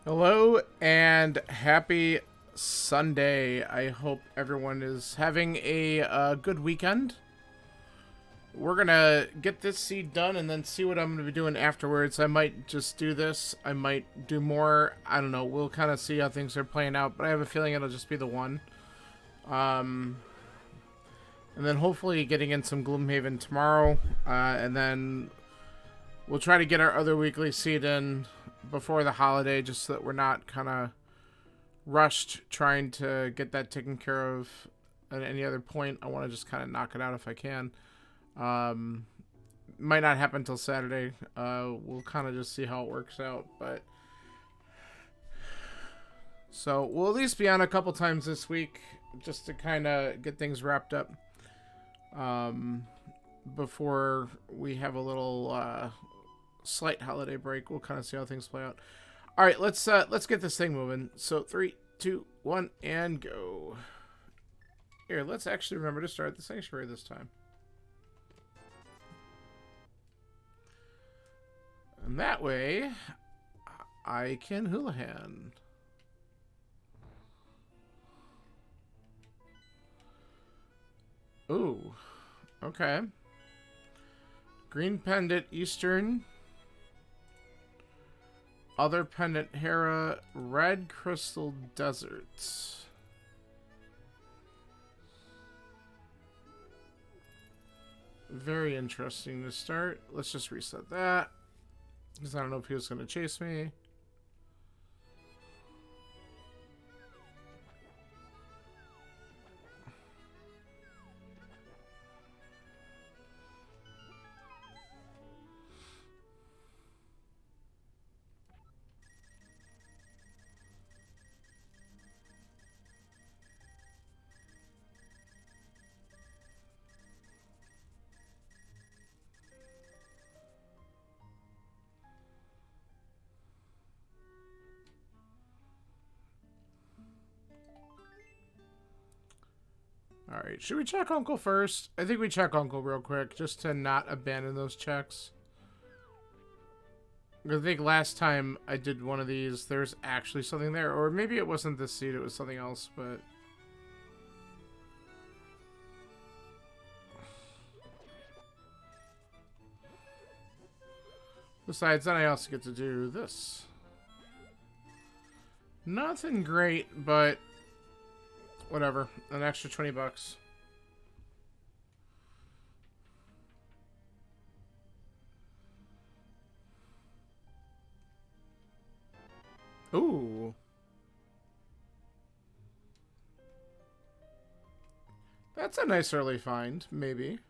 Hello and happy Sunday. I hope everyone is having a good weekend. We're gonna get this seed done and then see what I'm gonna be doing afterwards. I might just do this. I might do more. I don't know. We'll kind of see how things are playing out, but I have a feeling it'll just be the one. Um, and then hopefully getting in some Gloomhaven tomorrow, and then we'll try to get our other weekly seed in before the holiday, just so that we're not kind of rushed trying to get that taken care of at any other point. I want to just kind of knock it out if I can. Um, might not happen until Saturday. We'll kind of just see how it works out. But so we'll at least be on a couple times this week just to kind of get things wrapped up. Before we have a little slight holiday break, we'll kind of see how things play out. All right, let's get this thing moving. So 3, 2, 1, and go. Here, let's actually remember to start the sanctuary this time. And that way, I can Houlihan. Ooh, okay. Green Pendant Eastern. Other Pendant Hera. Red Crystal Desert. Very interesting to start. Let's just reset that. Because I don't know if he was going to chase me. Alright, should we check Uncle first? I think we check Uncle real quick, just to not abandon those checks. I think last time I did one of these, there's actually something there. Or maybe it wasn't this seed, it was something else, but... Besides, then I also get to do this. Nothing great, but... whatever. An extra 20 bucks. Ooh. That's a nice early find, maybe.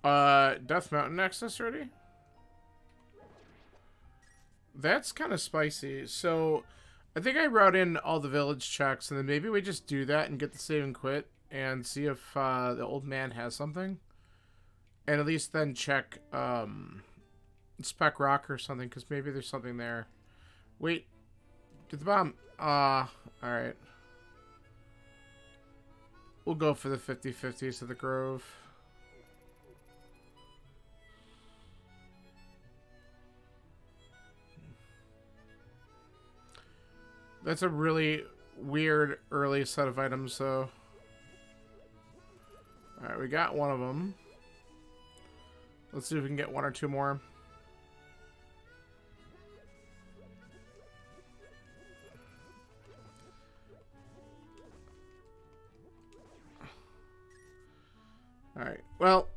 Death Mountain access ready? That's kind of spicy. So, I think I wrote in all the village checks, and then maybe we just do that and get the save and quit, and see if the old man has something. And at least then check Spec Rock or something, because maybe there's something there. Wait. Get the bomb. Alright. We'll go for the 50-50s to the Grove. That's a really weird early set of items, though. Alright, we got one of them. Let's see if we can get one or two more. Alright, well,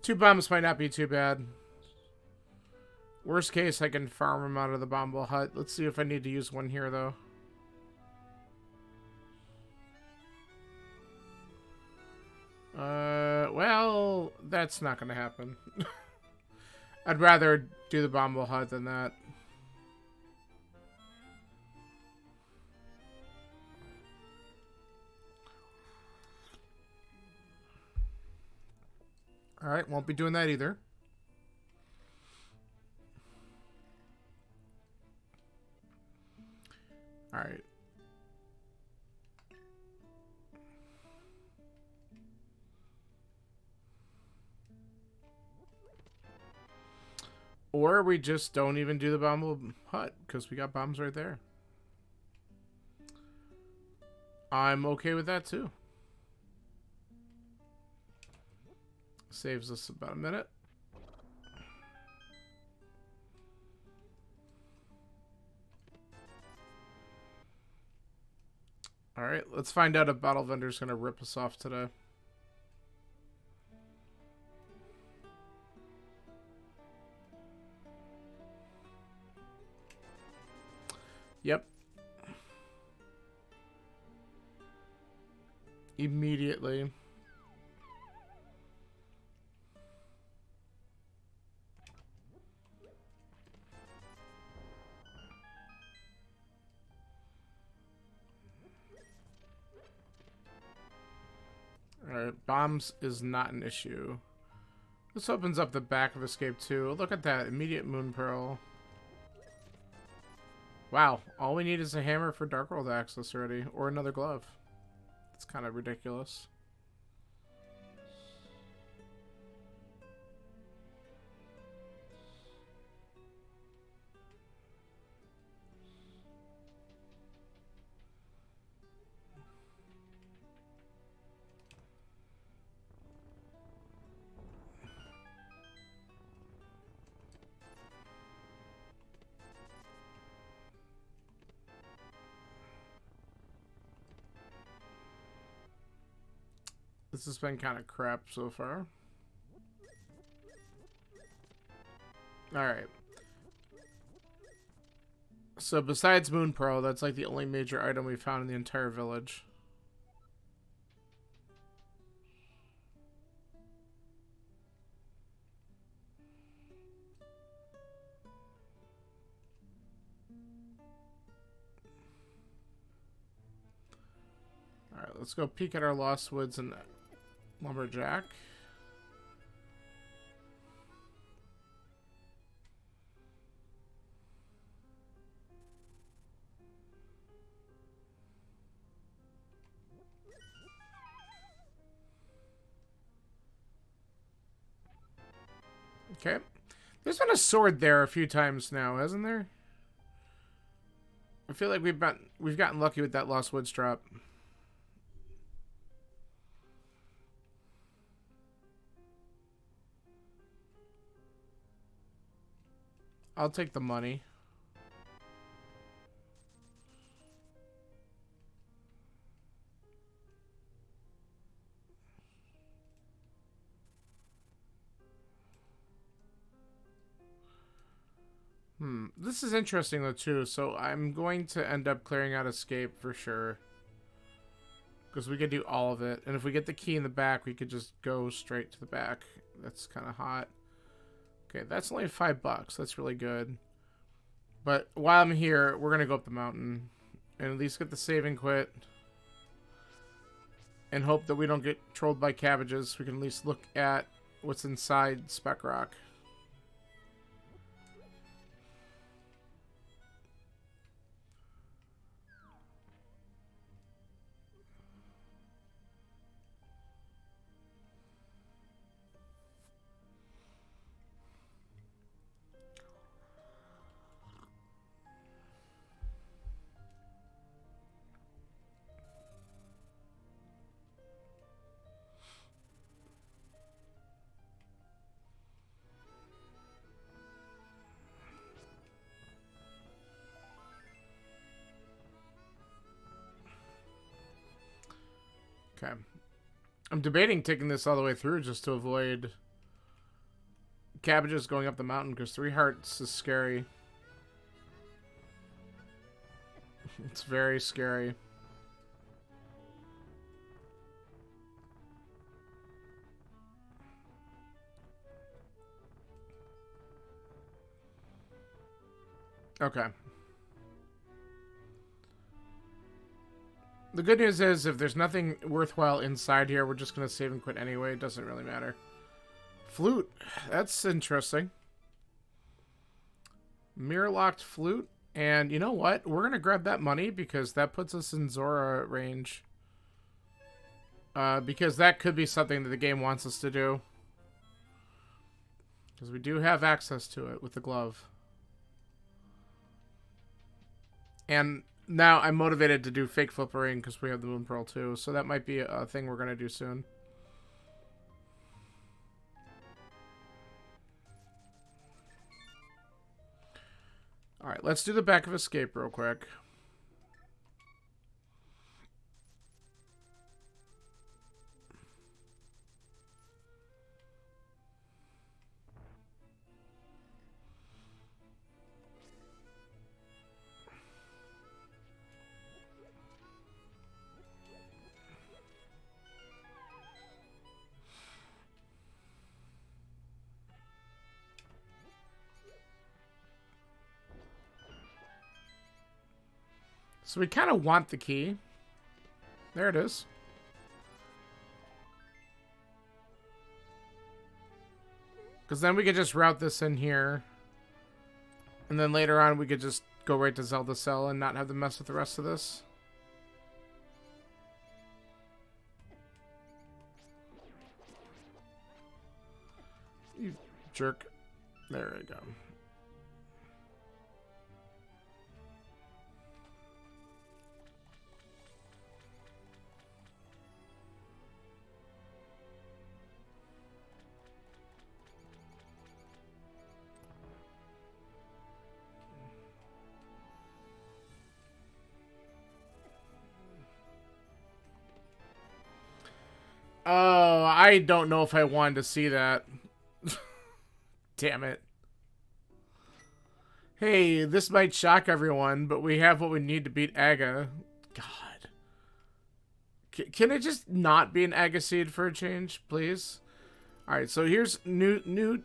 2 bombs might not be too bad. Worst case, I can farm them out of the Bombo Hut. Let's see if I need to use one here, though. Well, that's not going to happen. I'd rather do the Bombo Hut than that. Alright, won't be doing that either. Alright. Or we just don't even do the bomb hut, because we got bombs right there. I'm okay with that, too. Saves us about a minute. Alright, let's find out if Battle Vendor's going to rip us off today. Yep. Immediately. Alright, bombs is not an issue. This opens up the back of escape too. Look at that, immediate moon pearl. Wow, all we need is a hammer for Dark World access already, or another glove. It's kind of ridiculous. This has been kind of crap so far. Alright. So besides Moon Pearl, that's like the only major item we found in the entire village. Alright, let's go peek at our Lost Woods and Lumberjack. Okay. There's been a sword there a few times now, hasn't there? I feel like we've gotten lucky with that Lost Woods drop. I'll take the money. This is interesting though too, so I'm going to end up clearing out escape for sure. Because we could do all of it. And if we get the key in the back, we could just go straight to the back. That's kind of hot. Okay, that's only $5. That's really good. But while I'm here, we're going to go up the mountain. And at least get the save and quit. And hope that we don't get trolled by cabbages. We can at least look at what's inside Spec Rock. Okay. I'm debating taking this all the way through just to avoid cabbages going up the mountain because 3 hearts is scary. It's very scary. Okay. The good news is, if there's nothing worthwhile inside here, we're just going to save and quit anyway. It doesn't really matter. Flute. That's interesting. Mirror-locked flute. And you know what? We're going to grab that money because that puts us in Zora range. Because that could be something that the game wants us to do. Because we do have access to it with the glove. And now I'm motivated to do fake flippering because we have the Moon Pearl too. So that might be a thing we're going to do soon. Alright, let's do the back of escape real quick. So we kind of want the key. There it is. Because then we could just route this in here. And then later on we could just go right to Zelda Cell and not have to mess with the rest of this. You jerk. There we go. Oh, I don't know if I wanted to see that. Damn it. Hey, this might shock everyone, but we have what we need to beat Aga. God. Can it just not be an Aga seed for a change, please? Alright, so here's new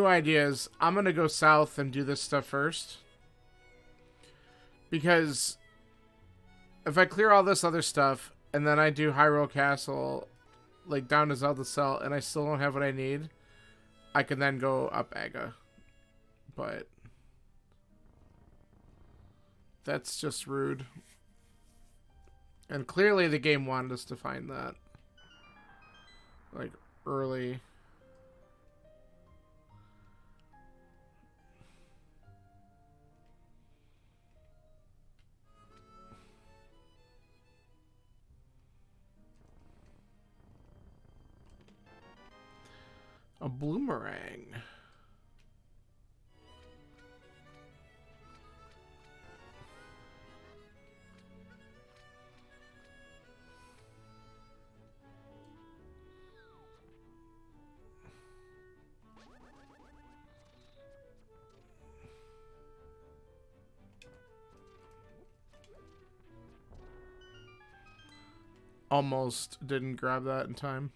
ideas. I'm gonna go south and do this stuff first. Because if I clear all this other stuff, and then I do Hyrule Castle, like down to Zelda Cell, and I still don't have what I need, I can then go up Aga. But that's just rude. And clearly the game wanted us to find that. Like, early. A bloomerang. Almost didn't grab that in time.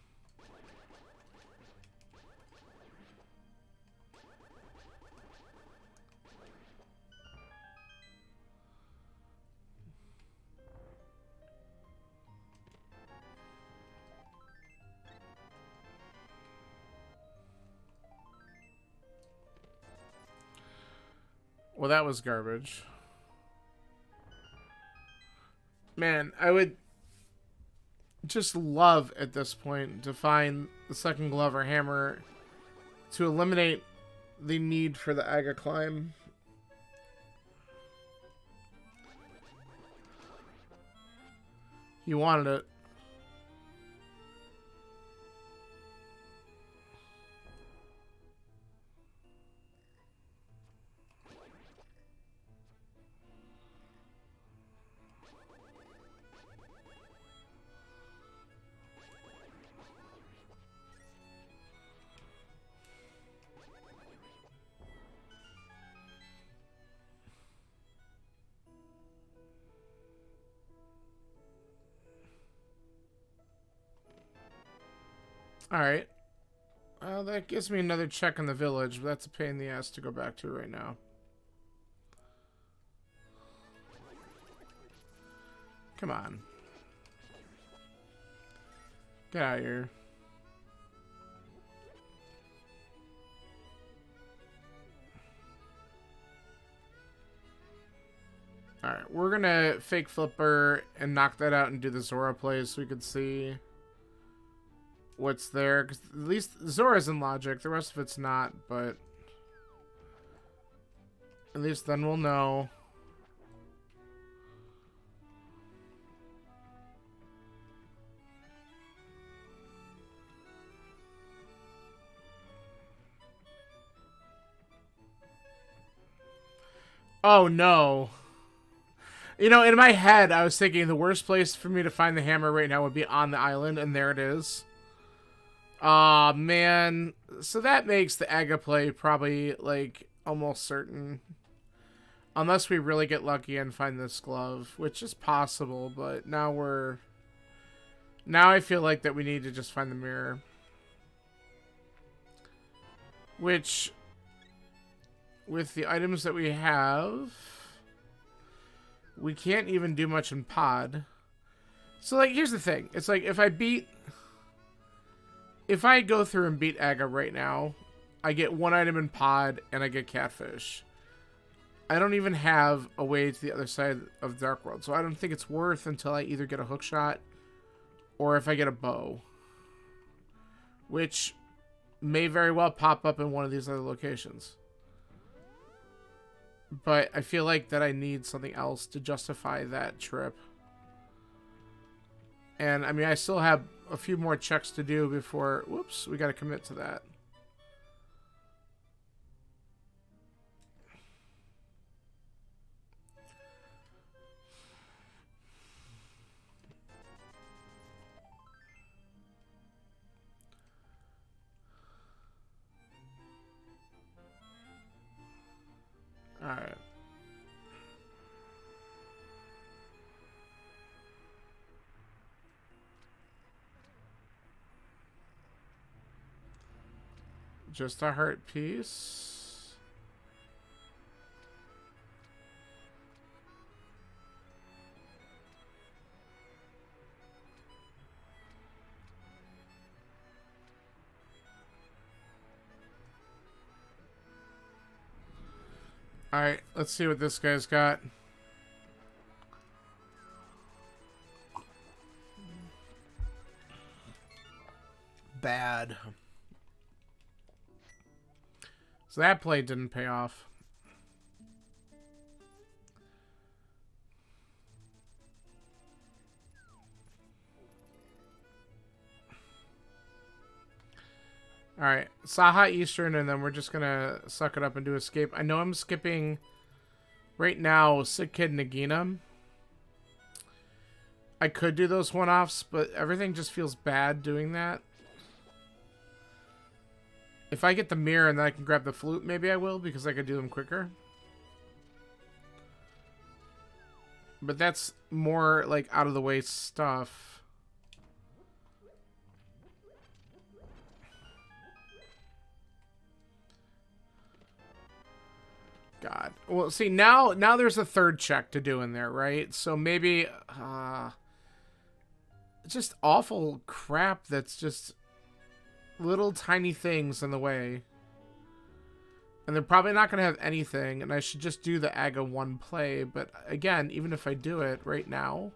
Well, that was garbage. Man, I would just love at this point to find the second glove or hammer to eliminate the need for the Aga climb. You wanted it. Alright. Well, that gives me another check in the village, but that's a pain in the ass to go back to right now. Come on. Get out of here. Alright, we're gonna fake flipper and knock that out and do the Zora plays so we can see what's there. 'Cause at least Zora's in logic. The rest of it's not, but at least then we'll know. Oh, no. You know, in my head, I was thinking the worst place for me to find the hammer right now would be on the island, and there it is. Aw, man. So that makes the Aga play probably, like, almost certain. Unless we really get lucky and find this glove, which is possible, but now we're... Now I feel like that we need to just find the mirror. Which, with the items that we have, we can't even do much in pod. So, like, here's the thing. It's like, if I go through and beat Aga right now, I get one item in pod, and I get catfish. I don't even have a way to the other side of Dark World, so I don't think it's worth until I either get a hook shot, or if I get a bow. Which may very well pop up in one of these other locations. But I feel like that I need something else to justify that trip. And, I mean, I still have a few more checks to do before... Whoops, we got to commit to that. Alright. Just a heart piece. Alright, let's see what this guy's got. Bad. So that play didn't pay off. Alright, Saha Eastern, and then we're just gonna suck it up and do escape. I know I'm skipping right now Sick Kid Nagina. I could do those one-offs, but everything just feels bad doing that. If I get the mirror and then I can grab the flute, maybe I will, because I could do them quicker. But that's more, like, out-of-the-way stuff. God. Well, see, now there's a third check to do in there, right? So maybe... just awful crap that's just... little tiny things in the way. And they're probably not going to have anything, and I should just do the Aga 1 play. But again, even if I do it right now,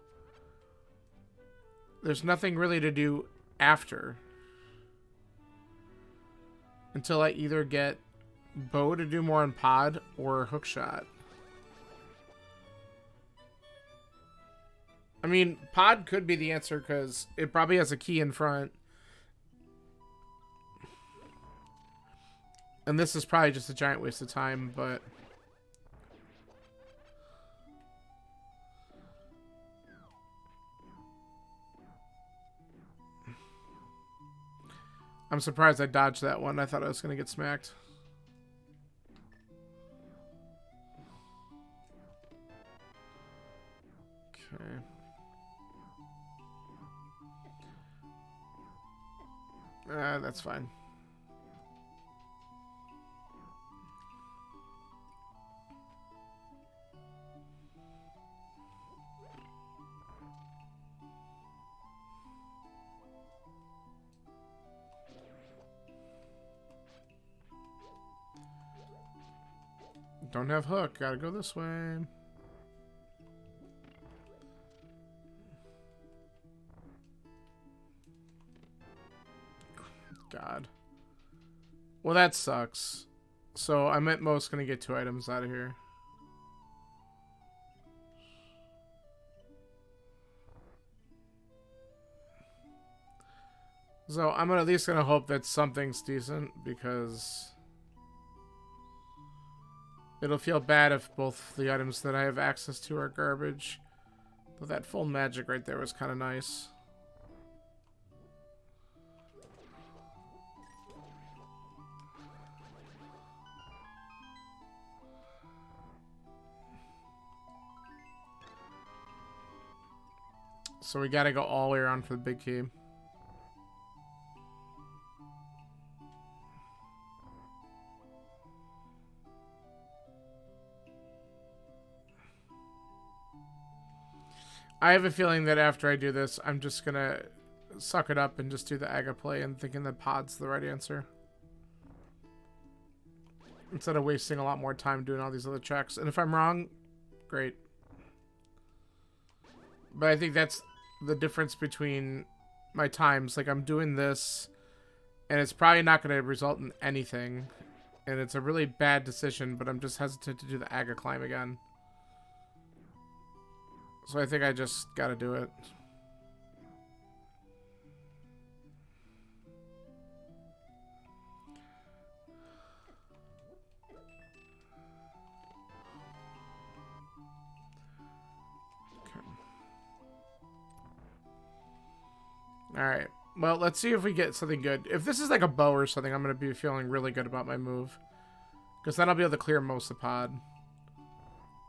there's nothing really to do after. Until I either get bow to do more on pod or hookshot. I mean, pod could be the answer because it probably has a key in front. And this is probably just a giant waste of time, but... I'm surprised I dodged that one. I thought I was going to get smacked. Okay. That's fine. Don't have hook. Gotta go this way. Well, that sucks. So I'm at most going to get 2 items out of here. So I'm at least going to hope that something's decent, because it'll feel bad if both the items that I have access to are garbage. But that full magic right there was kind of nice. So we gotta go all the way around for the big key. I have a feeling that after I do this, I'm just gonna suck it up and just do the Aga play and thinking that pod's the right answer. Instead of wasting a lot more time doing all these other checks. And if I'm wrong, great. But I think that's the difference between my times. Like, I'm doing this, and it's probably not going to result in anything. And it's a really bad decision, but I'm just hesitant to do the Aga climb again. So I think I just got to do it. Alright. Well, let's see if we get something good. If this is like a bow or something, I'm going to be feeling really good about my move. Because then I'll be able to clear most of the pod.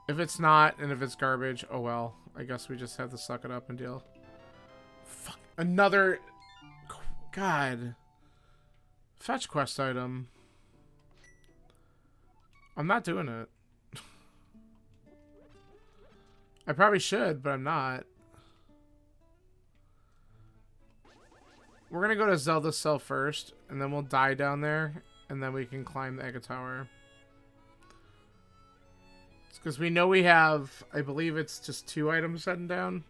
If it's not, and if it's garbage, oh well. I guess we just have to suck it up and deal. Fuck. Another... God. Fetch quest item. I'm not doing it. I probably should, but I'm not. We're going to go to Zelda's cell first, and then we'll die down there, and then we can climb the Aga Tower. Because we know we have, I believe it's just 2 items heading down.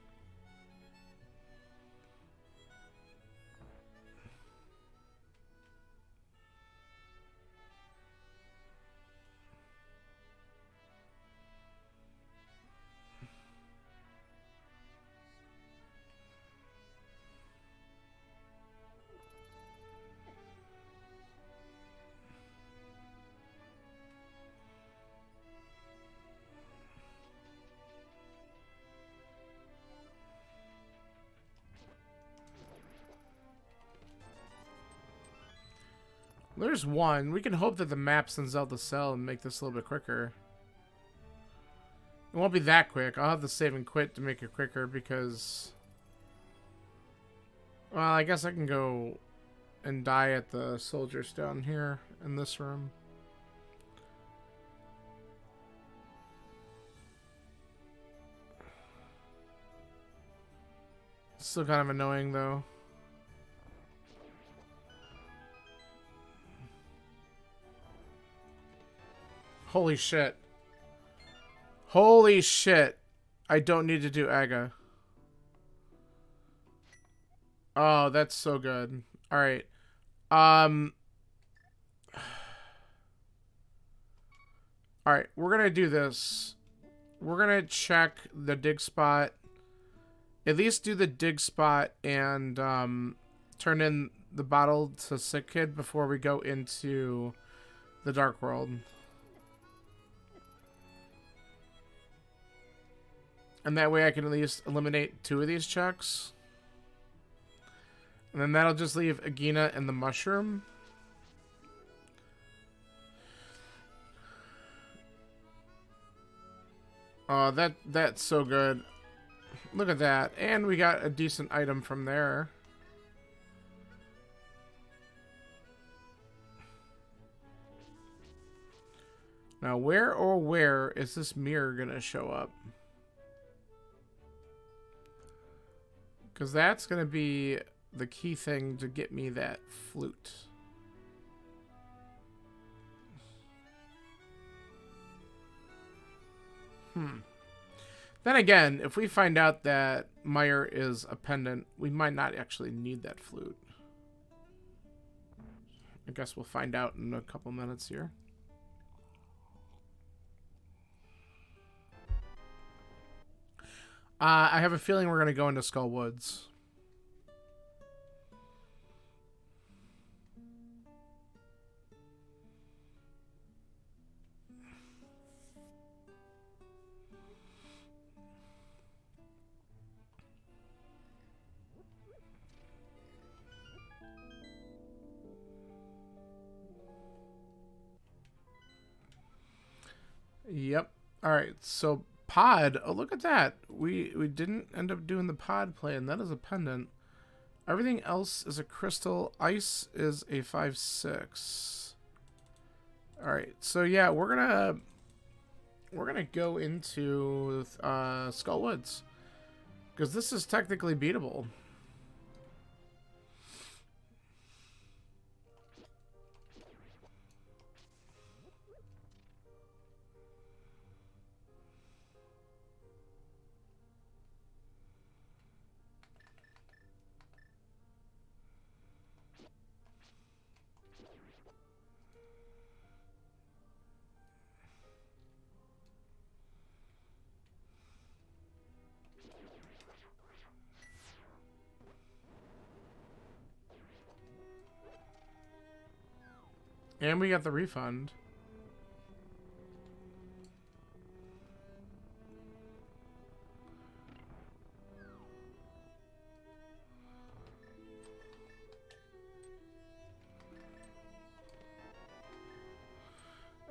There's one. We can hope that the maps in Zelda Cell and make this a little bit quicker. It won't be that quick. I'll have to save and quit to make it quicker because... Well, I guess I can go and die at the soldiers down here in this room. Still kind of annoying though. Holy shit. Holy shit. I don't need to do Aga. Oh, that's so good. Alright. Alright, we're gonna do this. We're gonna check the dig spot. At least do the dig spot and turn in the bottle to Sick Kid before we go into the Dark World. And that way I can at least eliminate 2 of these checks. And then that'll just leave Agina and the mushroom. Oh, that's so good. Look at that. And we got a decent item from there. Now, where is this mirror gonna show up? Because that's going to be the key thing to get me that flute. Then again, if we find out that Meyer is a pendant, we might not actually need that flute. I guess we'll find out in a couple minutes here. I have a feeling we're going to go into Skull Woods. Yep. All right. So pod. Oh, look at that. We didn't end up doing the pod play, and that is a pendant. Everything else is a crystal. Ice is a 5/6. All right. So yeah, we're gonna go into Skull Woods because this is technically beatable. And we got the refund.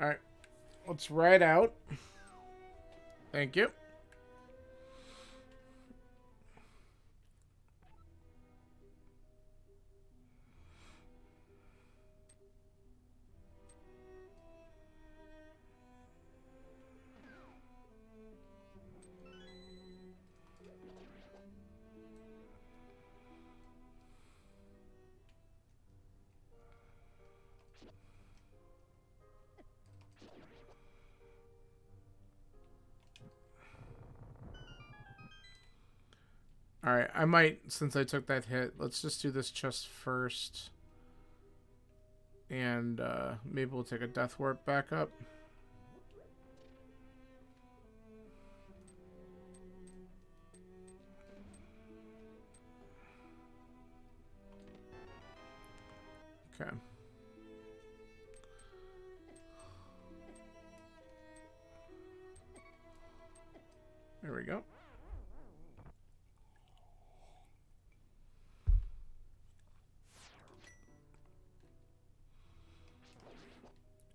All right. Let's ride out. Thank you. Alright, I might, since I took that hit, let's just do this chest first. And maybe we'll take a death warp back up. Okay. There we go.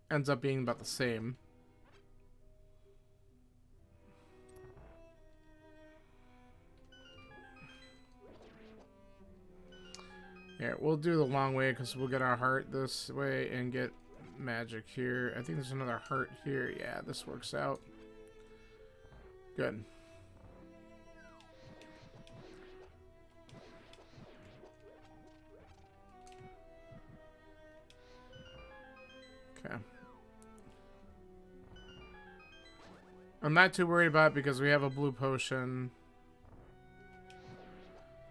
Ends up being about the same. Yeah, we'll do the long way because we'll get our heart this way and get magic here. I think there's another heart here. Yeah, this works out. Good. Okay. I'm not too worried about it because we have a blue potion.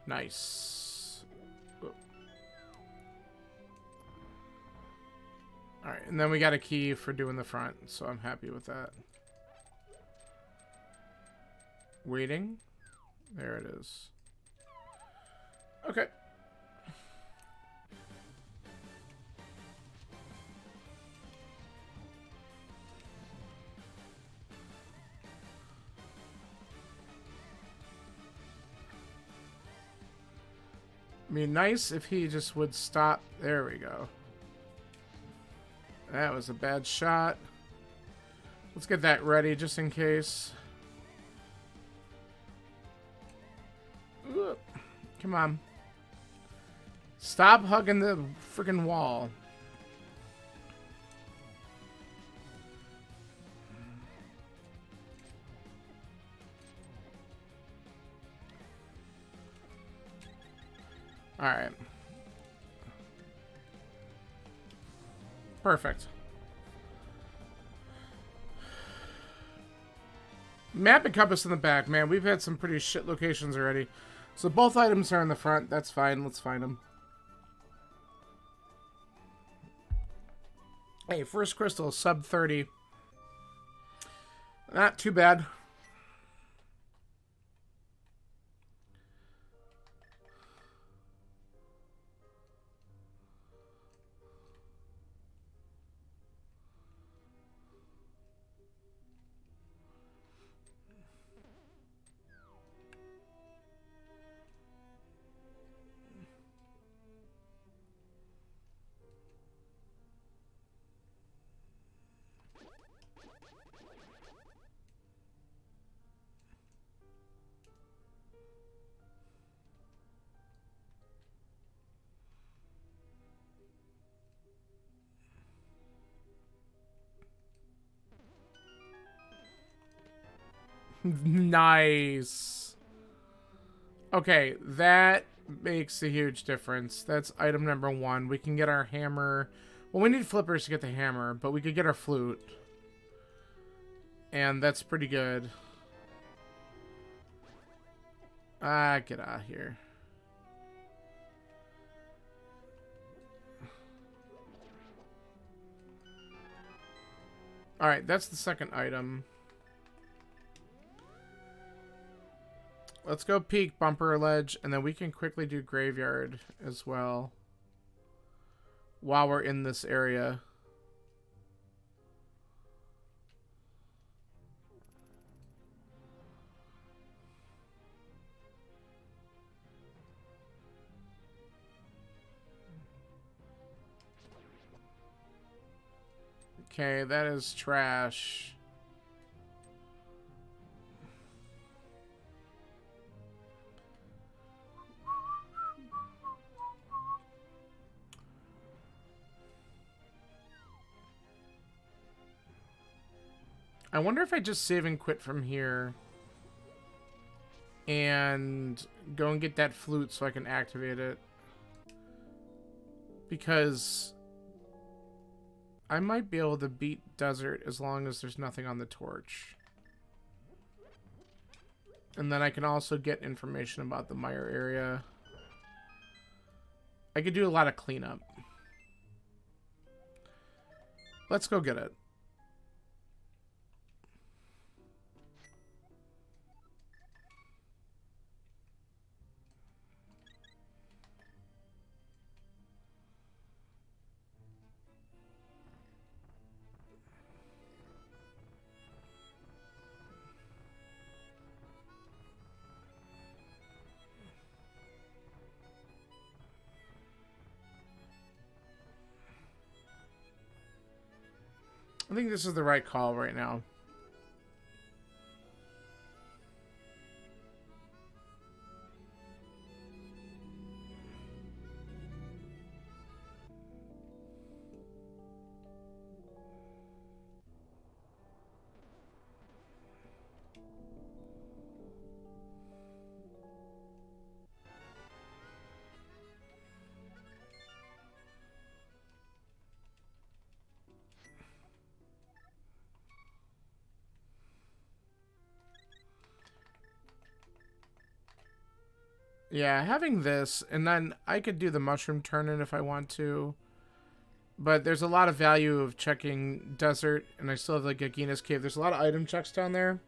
Nice. Alright, and then we got a key for doing the front, so I'm happy with that. Waiting. There it is. Okay. I mean, nice if he just would stop. There we go. That was a bad shot. Let's get that ready just in case. Ooh, come on. Stop hugging the freaking wall. All right. Perfect. Map and compass in the back, man. We've had some pretty shit locations already. So both items are in the front. That's fine. Let's find them. Hey, first crystal, sub 30. Not too bad. Nice. Okay, that makes a huge difference. That's item number 1. We can get our hammer. Well, we need flippers to get the hammer, but we could get our flute. And that's pretty good. Ah, get out of here. Alright, that's the second item. Let's go peek bumper ledge, and then we can quickly do graveyard as well while we're in this area. Okay, that is trash. I wonder if I just save and quit from here and go and get that flute so I can activate it. Because I might be able to beat desert as long as there's nothing on the torch. And then I can also get information about the mire area. I could do a lot of cleanup. Let's go get it. I think this is the right call right now. Yeah, having this, and then I could do the mushroom turn-in if I want to. But there's a lot of value of checking desert, and I still have like Gagina's Cave. There's a lot of item checks down there.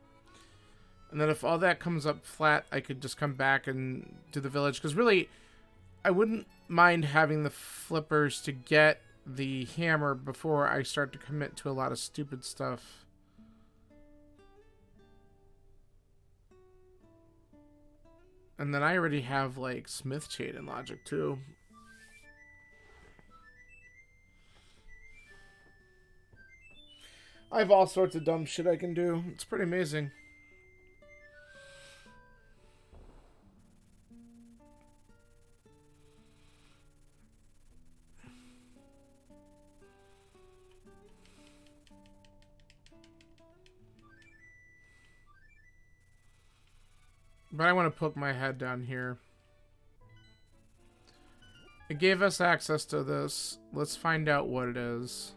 And then if all that comes up flat, I could just come back and do the village. Because really, I wouldn't mind having the flippers to get the hammer before I start to commit to a lot of stupid stuff. And then I already have, like, Smith Chain and Logic, too. I have all sorts of dumb shit I can do. It's pretty amazing. But I want to poke my head down here. It gave us access to this. Let's find out what it is.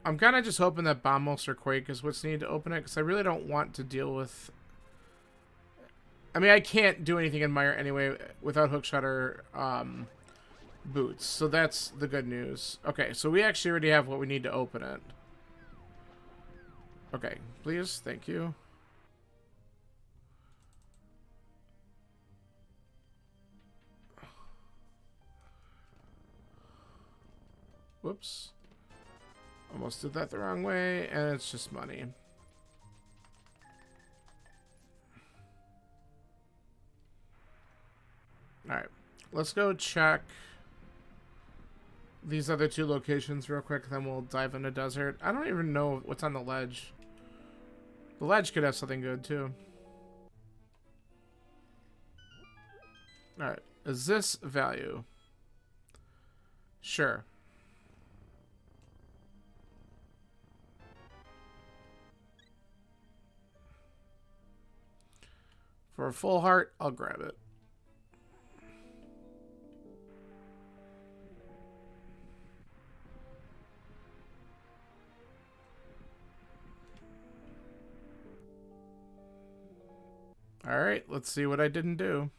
I'm kind of just hoping that Bombos or Quake is what's needed to open it, because I really don't want to deal with... I mean, I can't do anything in Mire anyway without Hookshutter boots. So that's the good news. Okay, so we actually already have what we need to open it. Okay, please. Thank you. Whoops. Almost did that the wrong way, and it's just money. Alright. Let's go check these other two locations real quick, then we'll dive into desert. I don't even know what's on the ledge. The ledge could have something good, too. Alright. Is this value? Sure. For a full heart, I'll grab it. Alright, let's see what I didn't do.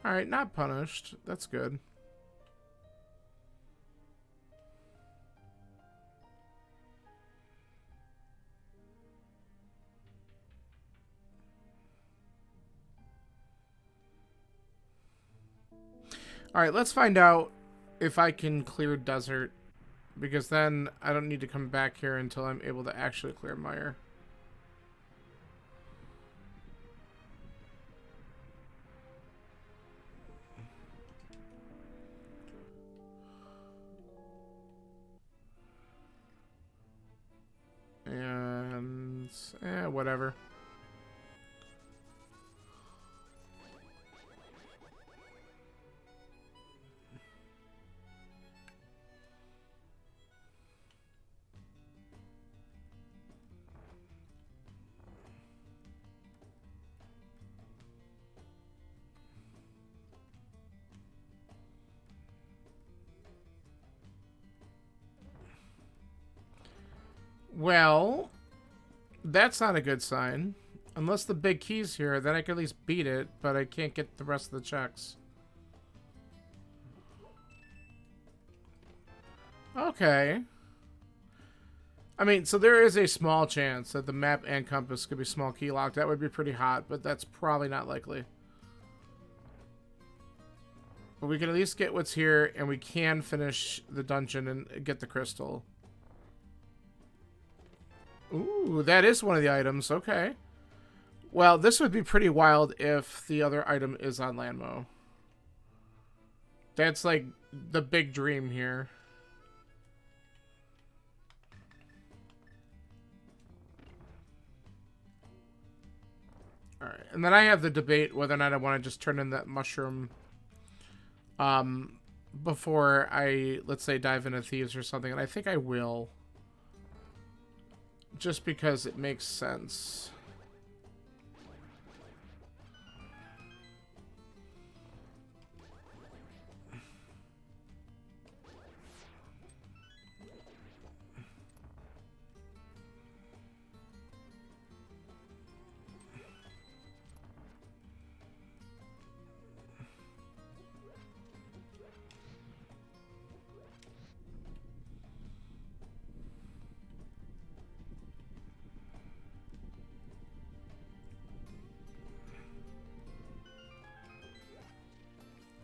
Alright, not punished. That's good. Alright, let's find out if I can clear desert. Because then I don't need to come back here until I'm able to actually clear mire. And whatever. Well, that's not a good sign. Unless the big key's here, then I can at least beat it, but I can't get the rest of the checks. Okay. I mean, so there is a small chance that the map and compass could be small key locked. That would be pretty hot, but that's probably not likely. But we can at least get what's here, and we can finish the dungeon and get the crystal. Ooh, that is one of the items. Okay. Well, this would be pretty wild if the other item is on Landmo. That's like the big dream here. Alright, and then I have the debate whether or not I want to just turn in that mushroom before I, let's say, dive into Thieves or something, and I think I will. Just because it makes sense.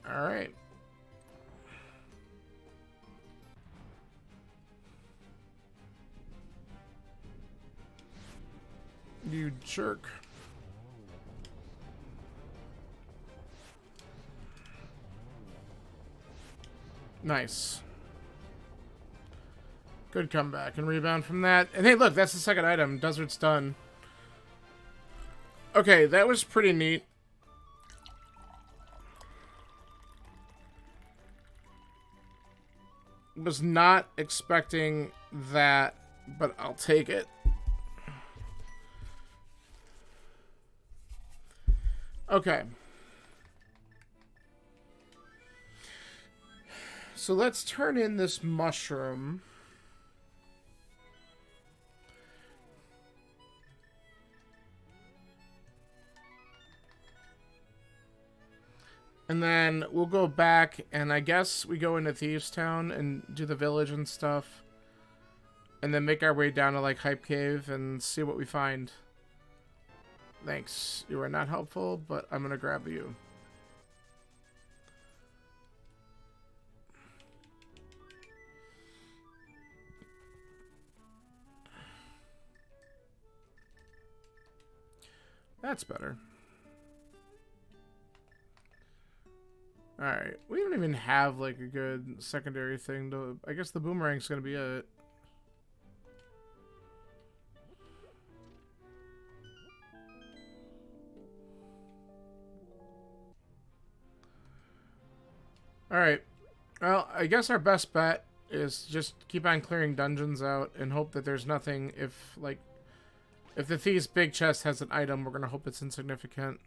All right. You jerk. Nice. Good comeback and rebound from that. And hey, look, that's the second item. Desert's done. Okay, that was pretty neat. Was not expecting that, but I'll take it. Okay. So let's turn in this mushroom. And then we'll go back, and I guess we go into Thieves Town and do the village and stuff. And then make our way down to, like, Hype Cave and see what we find. Thanks. You are not helpful, but I'm gonna grab you. That's better. Alright, we don't even have, like, a good secondary thing to... I guess the boomerang's gonna be it. Alright. Well, I guess our best bet is just keep on clearing dungeons out and hope that there's nothing. If, like... If the Thief's big chest has an item, we're gonna hope it's insignificant.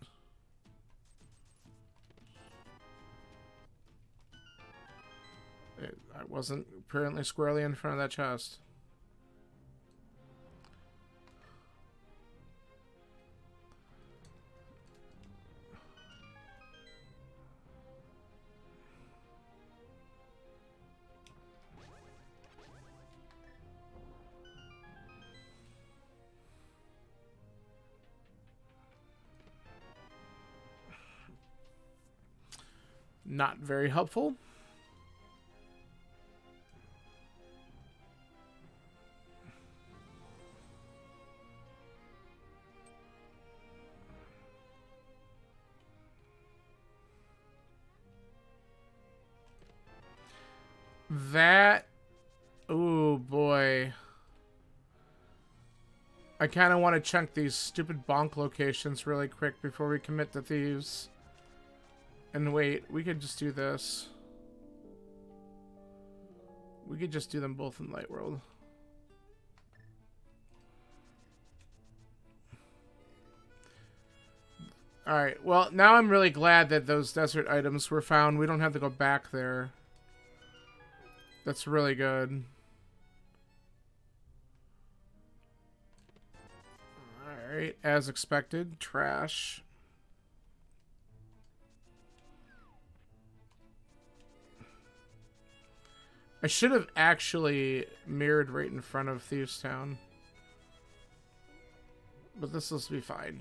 I wasn't apparently squarely in front of that chest. Not very helpful. That... Ooh, boy. I kind of want to chunk these stupid bonk locations really quick before we commit to Thieves. And wait, we could just do this. We could just do them both in Light World. Alright, well, now I'm really glad that those desert items were found. We don't have to go back there. That's really good. Alright, as expected, trash. I should have actually mirrored right in front of Thieves Town. But this will be fine.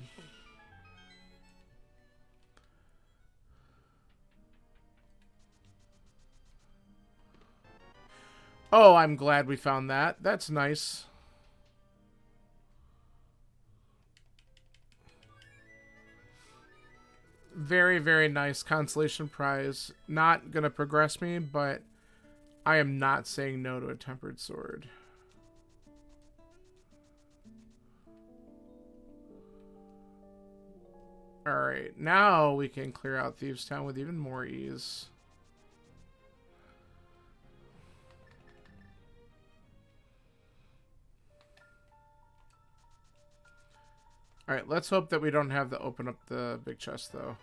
Oh, I'm glad we found that. That's nice. Very, very nice consolation prize. Not gonna progress me, but I am not saying no to a tempered sword. Alright, now we can clear out Thieves Town with even more ease. Alright, let's hope that we don't have to open up the big chest, though.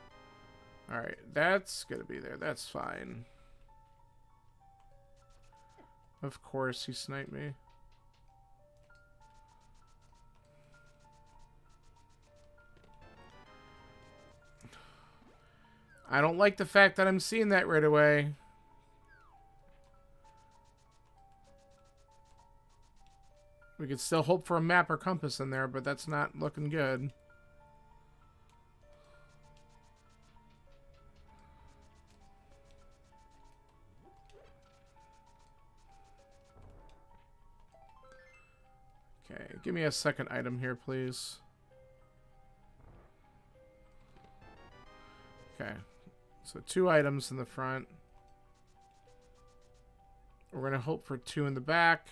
Alright, that's gonna be there. That's fine. Of course, he sniped me. I don't like the fact that I'm seeing that right away. We could still hope for a map or compass in there, but that's not looking good. Okay, give me a second item here, please. Okay, so 2 items in the front. We're going to hope for 2 in the back.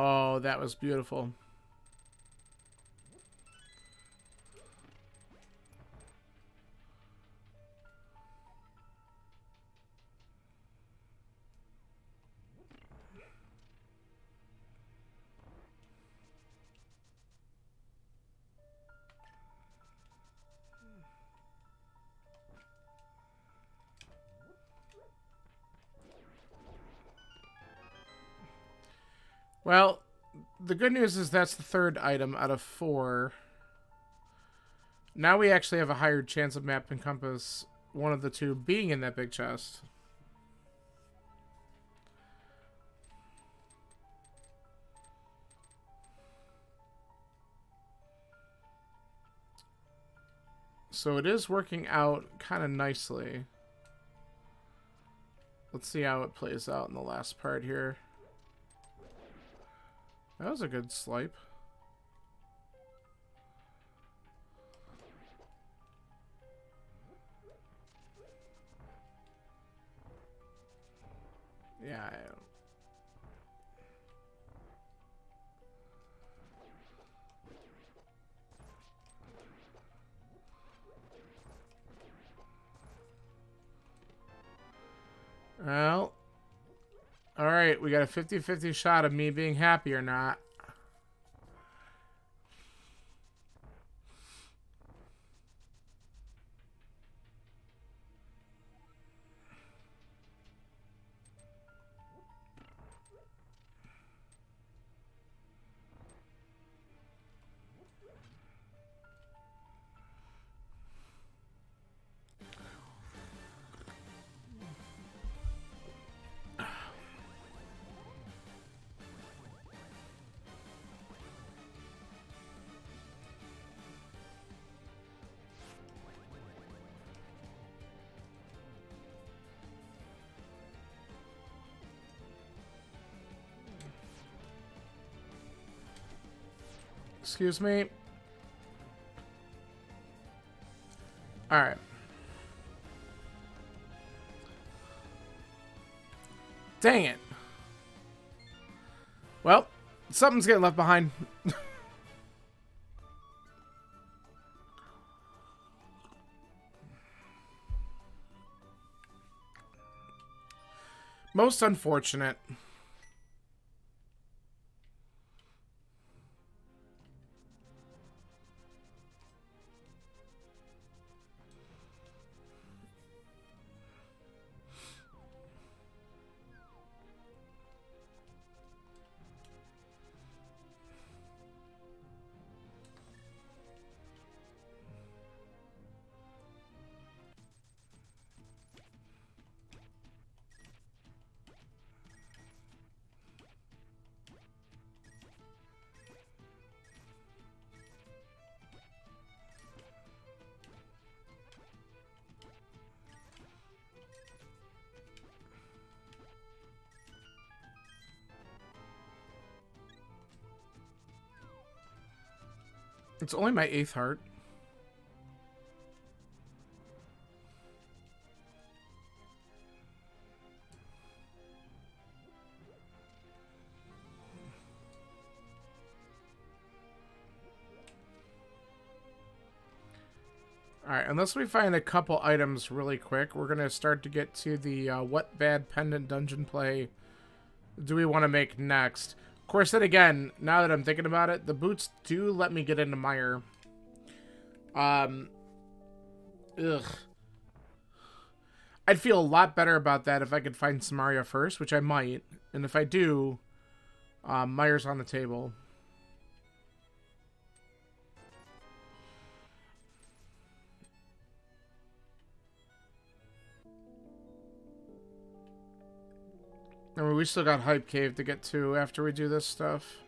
Oh, that was beautiful. Well, the good news is that's the third item out of 4. Now we actually have a higher chance of map and compass, one of the two being in that big chest. So it is working out kind of nicely. Let's see how it plays out in the last part here. That was a good swipe. Yeah. Well. Alright, we got a 50-50 shot of me being happy or not. Excuse me. Alright. Dang it. Well, something's getting left behind. Most unfortunate. It's only my 8th heart. Alright, unless we find a couple items really quick, we're going to start to get to the what bad pendant dungeon play do we want to make next. Of course, then again, now that I'm thinking about it, the boots do let me get into mire. Ugh. I'd feel a lot better about that if I could find Samaria first, which I might. And if I do, mire's on the table. I mean, we still got Hype Cave to get to after we do this stuff.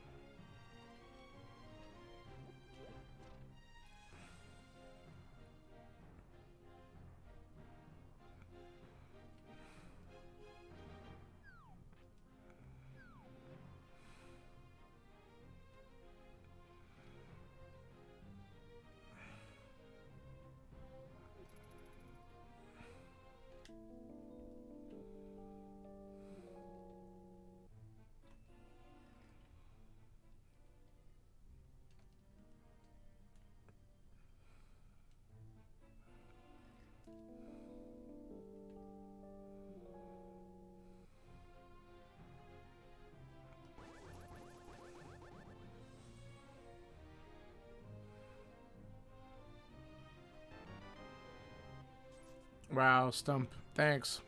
Wow, Stump. Thanks.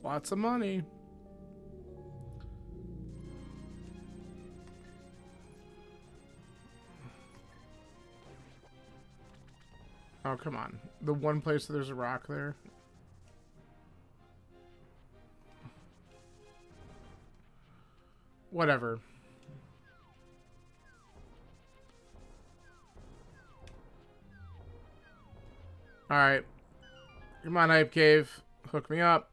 Lots of money. Oh, come on. The one place that there's a rock there. Whatever. Alright. Come on, Hype Cave. Hook me up.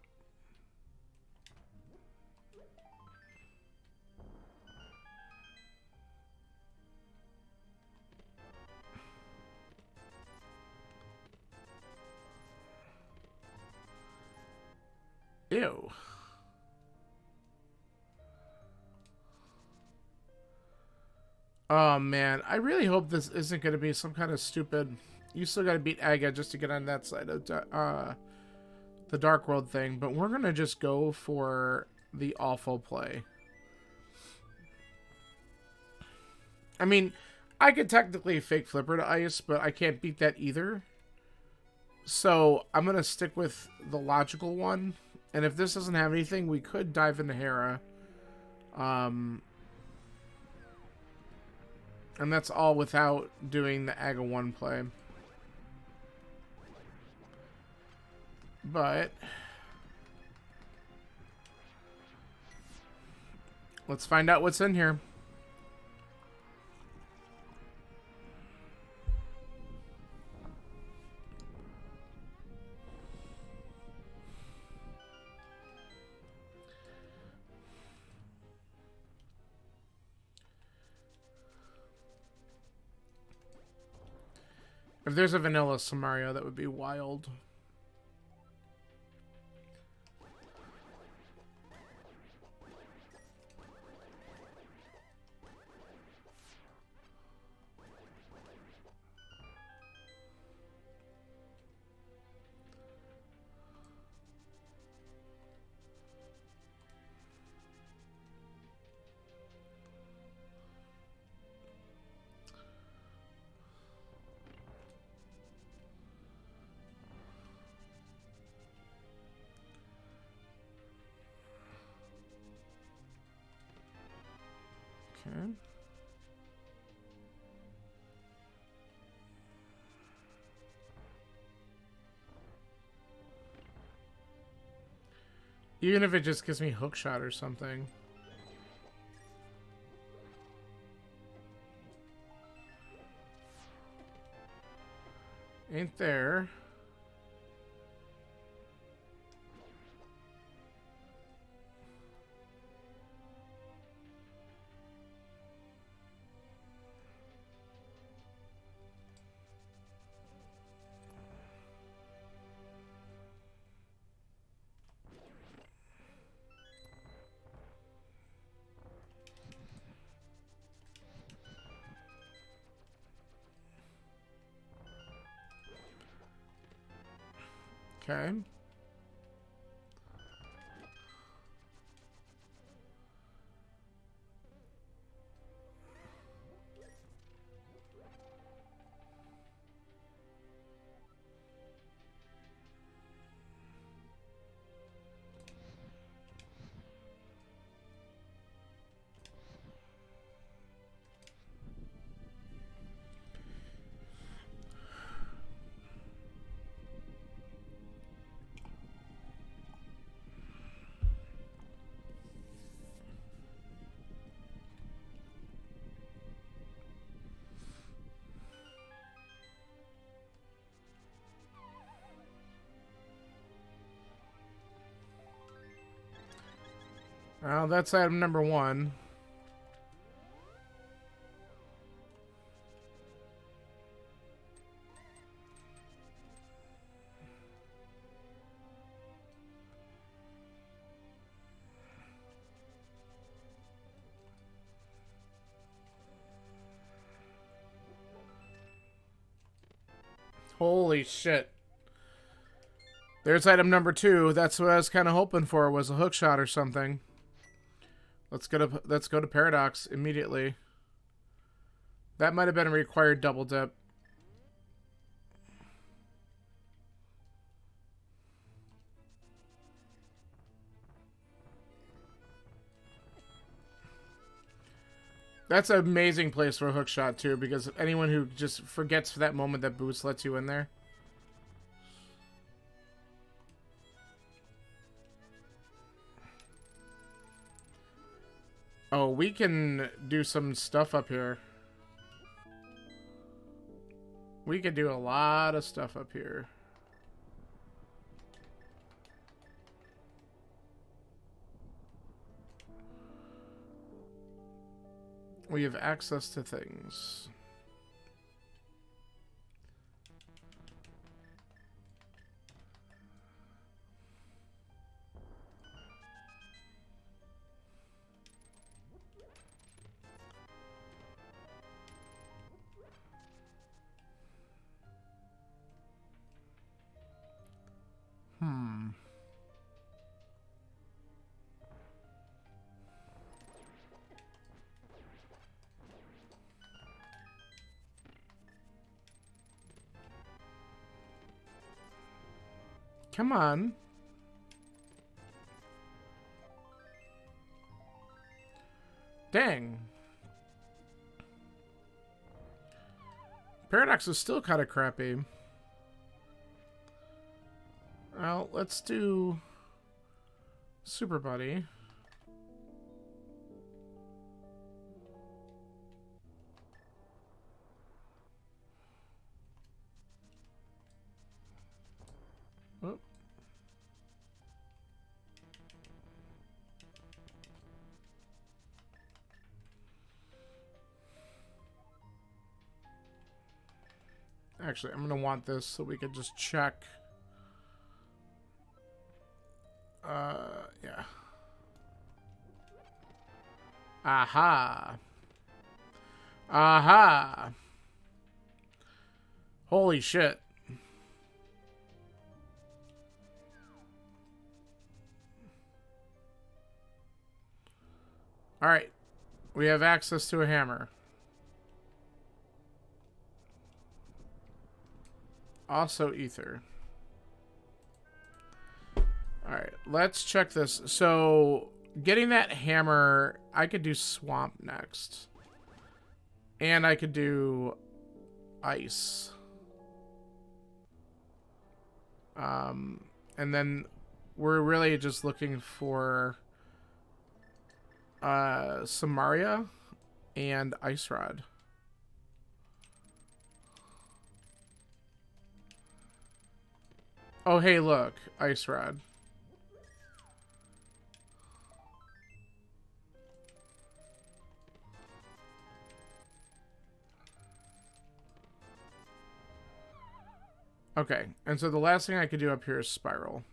Ew. Oh, man. I really hope this isn't going to be some kind of stupid... You still got to beat Aga just to get on that side of the Dark World thing. But we're going to just go for the awful play. I mean, I could technically fake Flipper to ice, but I can't beat that either. So I'm going to stick with the logical one. And if this doesn't have anything, we could dive into Hera. And that's all without doing the Aga 1 play. But let's find out what's in here. If there's a vanilla Samario, that would be wild. Okay. Even if it just gives me hookshot or something. Ain't there. Okay. Well, that's item number 1. Holy shit. There's item number 2. That's what I was kind of hoping for, was a hook shot or something. Let's go to Paradox immediately. That might have been a required double dip. That's an amazing place for a hook shot too, because anyone who just forgets for that moment that boost lets you in there. Oh, we can do some stuff up here. We could do a lot of stuff up here. We have access to things. Come on. Dang. Paradox is still kind of crappy. Well, let's do Super Buddy. Oh. Actually, I'm going to want this so we can just check. Yeah. Aha. Aha. Holy shit. Alright. We have access to a hammer. Also ether. Alright, let's check this. So, getting that hammer, I could do swamp next. And I could do ice. And then we're really just looking for Samaria and Ice Rod. Oh, hey, look. Ice Rod. Okay, and so the last thing I could do up here is spiral.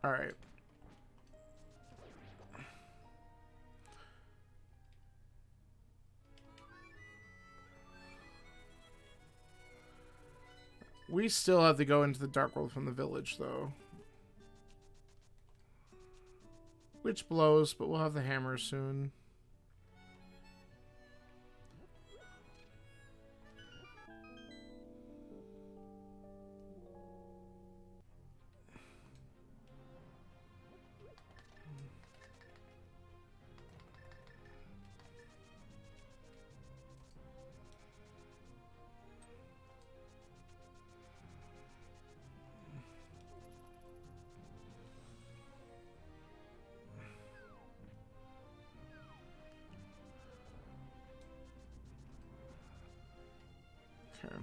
All right. We still have to go into the Dark World from the village, though. Which blows, but we'll have the hammer soon. Okay.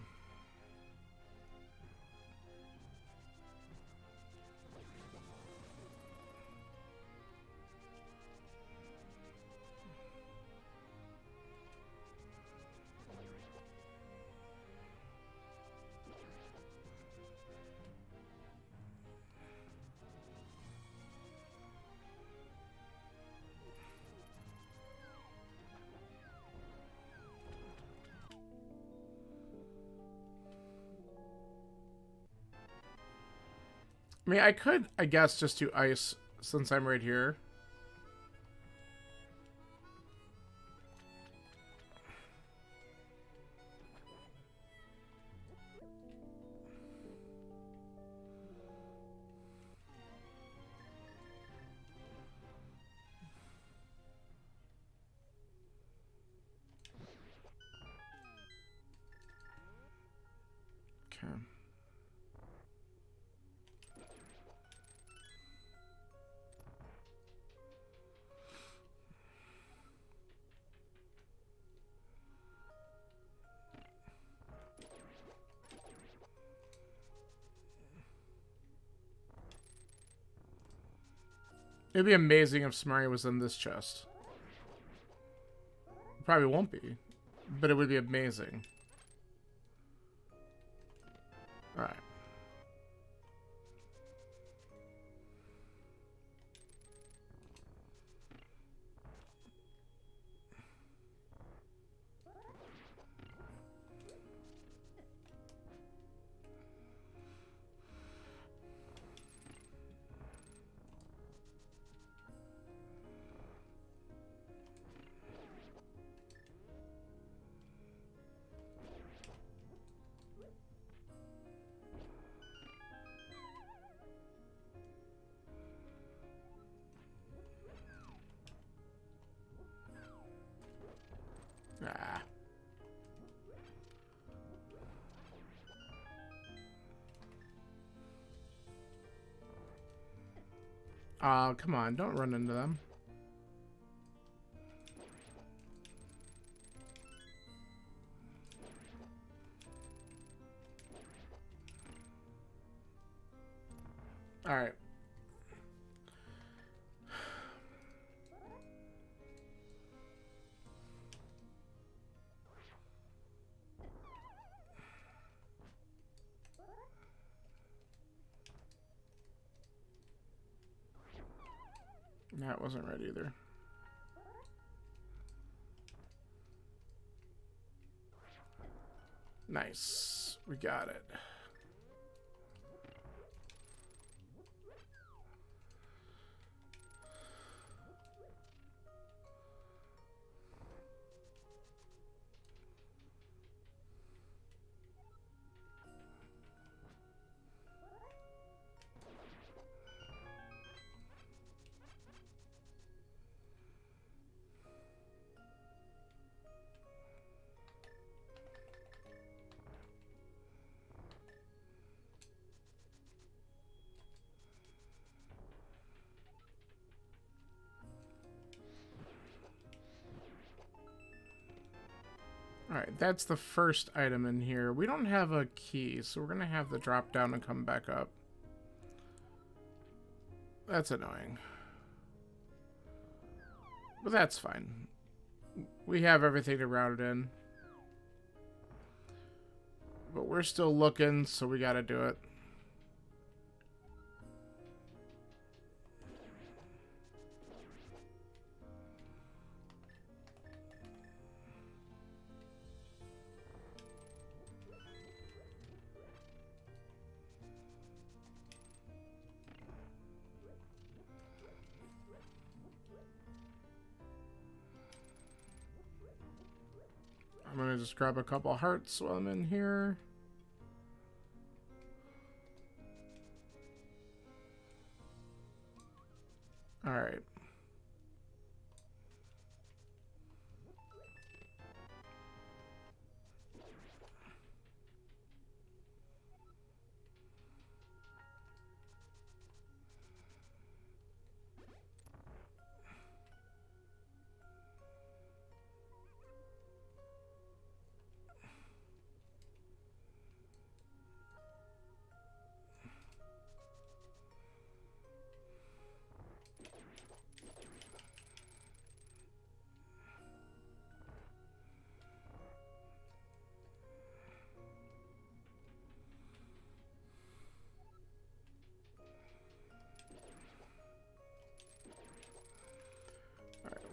I mean, I could, I guess, just do ice since I'm right here. Okay. It'd be amazing if Smurry was in this chest. Probably won't be, but it would be amazing. Alright. Ah. Oh, come on, don't run into them. Alright. That wasn't right either. Nice. We got it. Alright, that's the first item in here. We don't have a key, so we're going to have to drop down and come back up. That's annoying. But that's fine. We have everything to route it in. But we're still looking, so we got to do it. I'm going to just grab a couple hearts while I'm in here. Alright.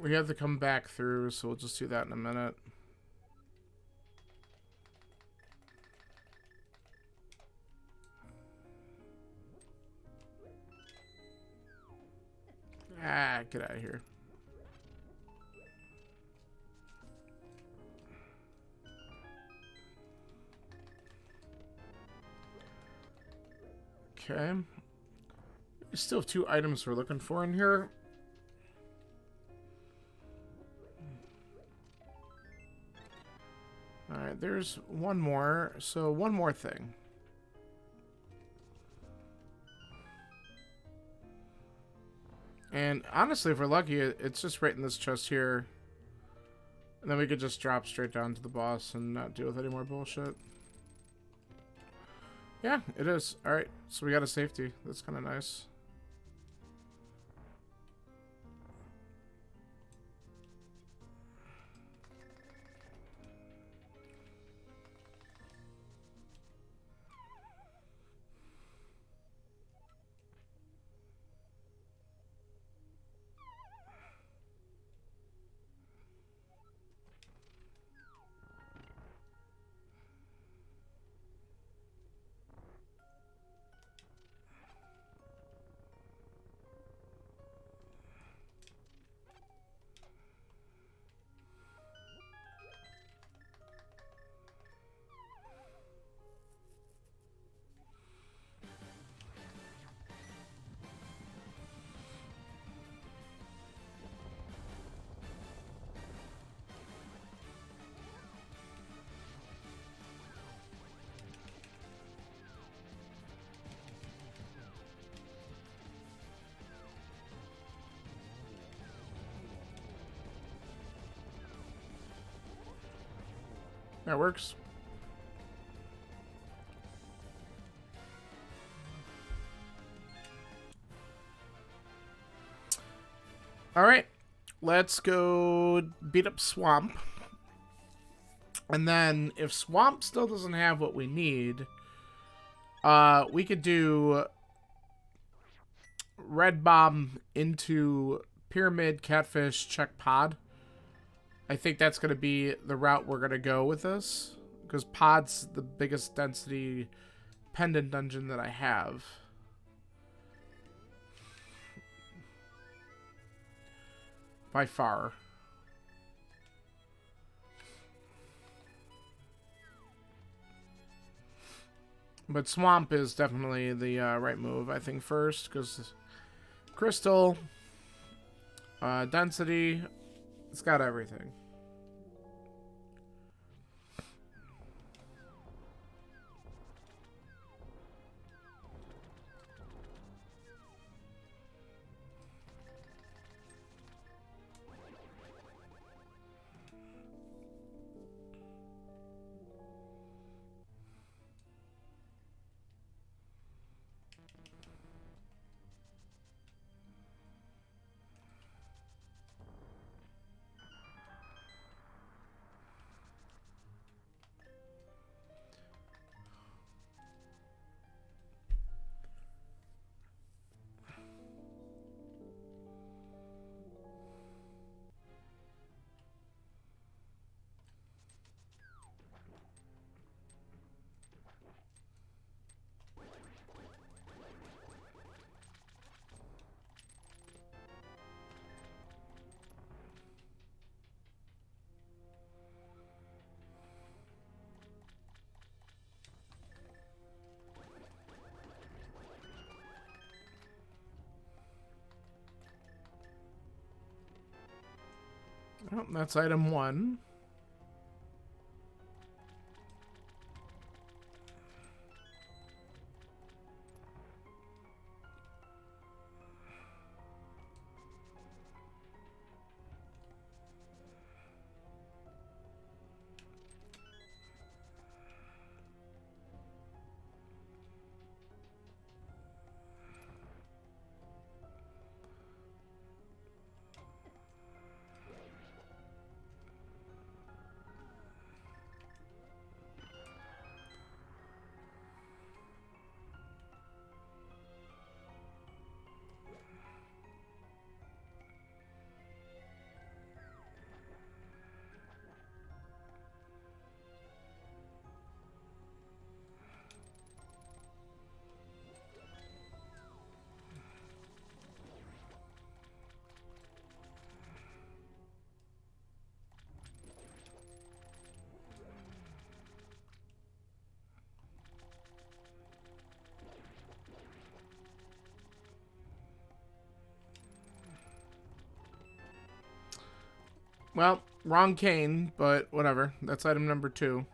We have to come back through, so we'll just do that in a minute. Ah, get out of here. Okay. We still have 2 items we're looking for in here. Alright, there's one more. So, one more thing. And honestly, if we're lucky, it's just right in this chest here. And then we could just drop straight down to the boss and not deal with any more bullshit. Yeah, it is. Alright, so we got a safety. That's kind of nice. That works. Alright. Let's go beat up Swamp. And then, if Swamp still doesn't have what we need, we could do Red Bomb into Pyramid, Catfish, check Pod. I think that's going to be the route we're going to go with this. Because Pod's the biggest density pendant dungeon that I have. By far. But Swamp is definitely the right move, I think, first. Because Crystal, density, it's got everything. Oh, that's item 1. Well, wrong cane, but whatever. That's item number 2.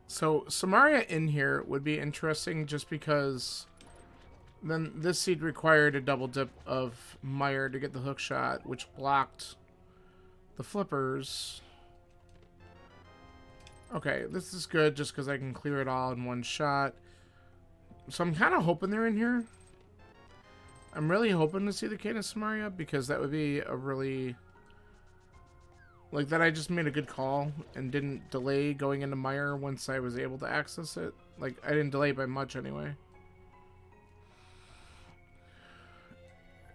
So Samaria in here would be interesting just because then this seed required a double dip of Mire to get the hook shot, which blocked the flippers. Okay, this is good just because I can clear it all in one shot. So I'm kind of hoping they're in here. I'm really hoping to see the Cane of Samaria because that would be a really... Like that I just made a good call and didn't delay going into Mire once I was able to access it. Like, I didn't delay by much anyway.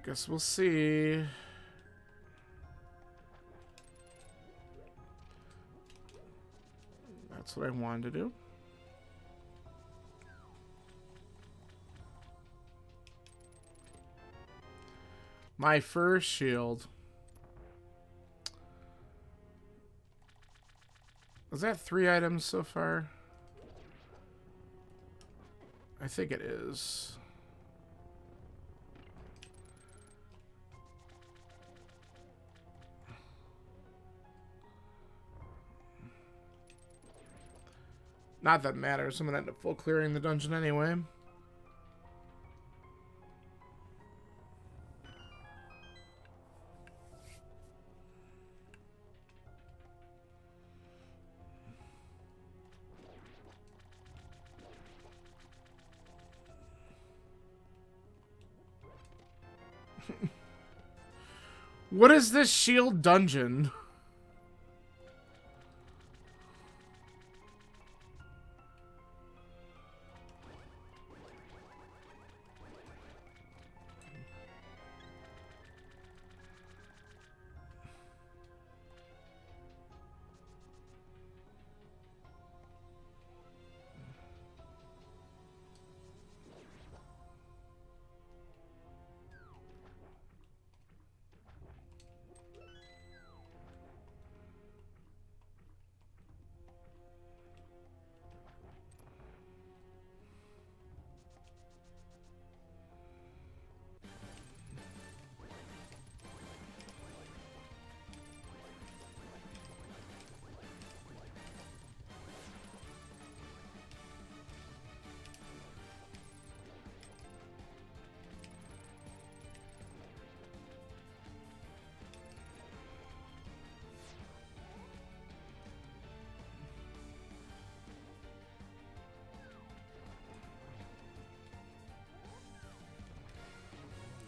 Guess we'll see. That's what I wanted to do. My first shield. Is that 3 items so far? I think it is. Not that it matters. I'm gonna end up full clearing the dungeon anyway. What is this shield dungeon?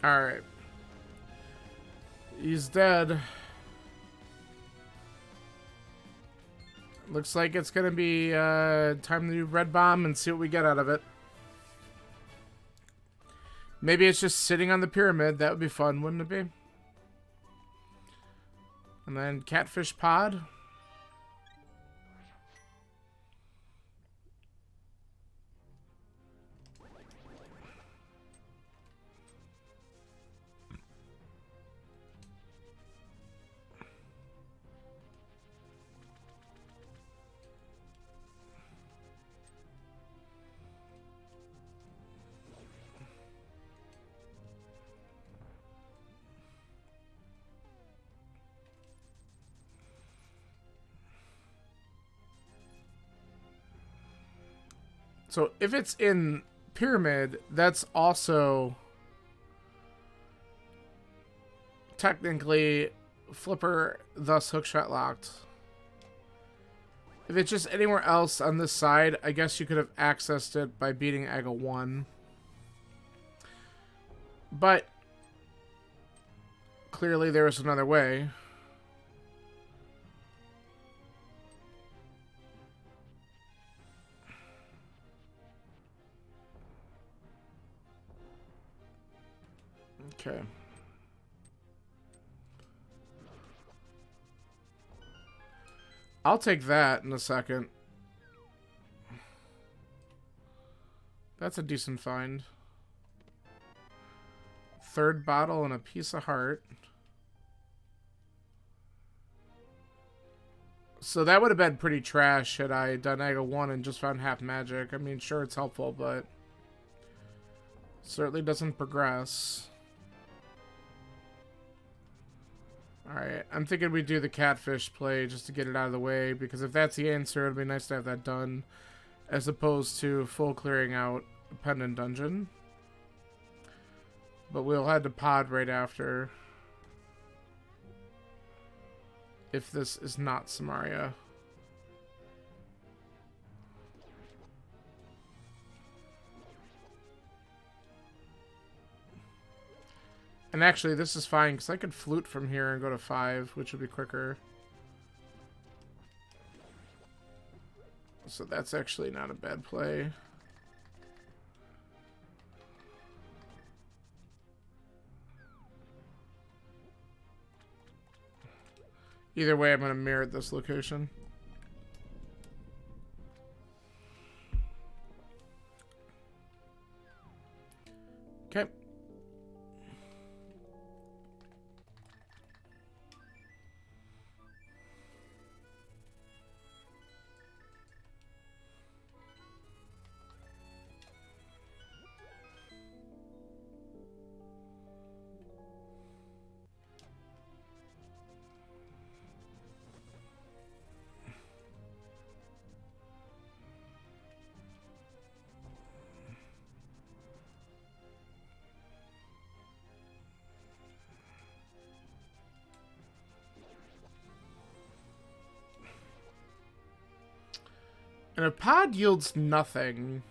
Alright. He's dead. Looks like it's gonna be time to do Red Bomb and see what we get out of it. Maybe it's just sitting on the pyramid. That would be fun, wouldn't it be? And then Catfish Pod. So if it's in Pyramid, that's also technically Flipper, thus hookshot locked. If it's just anywhere else on this side, I guess you could have accessed it by beating Angle 1. But clearly there was another way. Okay. I'll take that in a second. That's a decent find. Third bottle and a piece of heart. So that would have been pretty trash had I done Angle 1 and just found half magic. I mean, sure, it's helpful, but certainly doesn't progress. Alright, I'm thinking we do the catfish play just to get it out of the way, because if that's the answer, it'd be nice to have that done, as opposed to full clearing out a pendant dungeon. But we'll head to pod right after, if this is not Samaria. And actually, this is fine, because I could flute from here and go to 5, which would be quicker. So that's actually not a bad play. Either way, I'm going to mirror at this location. Okay. And if pod yields nothing,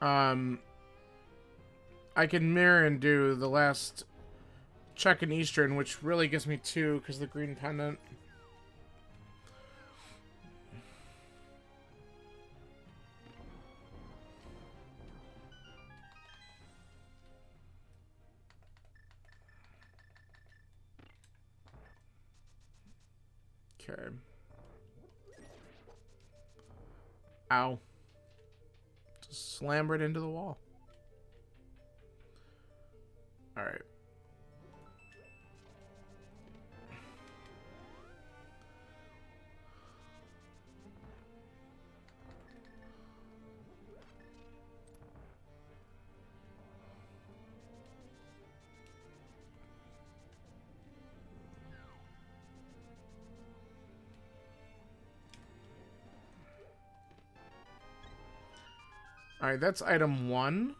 I can mirror and do the last check in Eastern, which really gives me 2 because of the green pendant. Okay. Ow. Just slam right into the wall. Alright. Alright, that's item 1.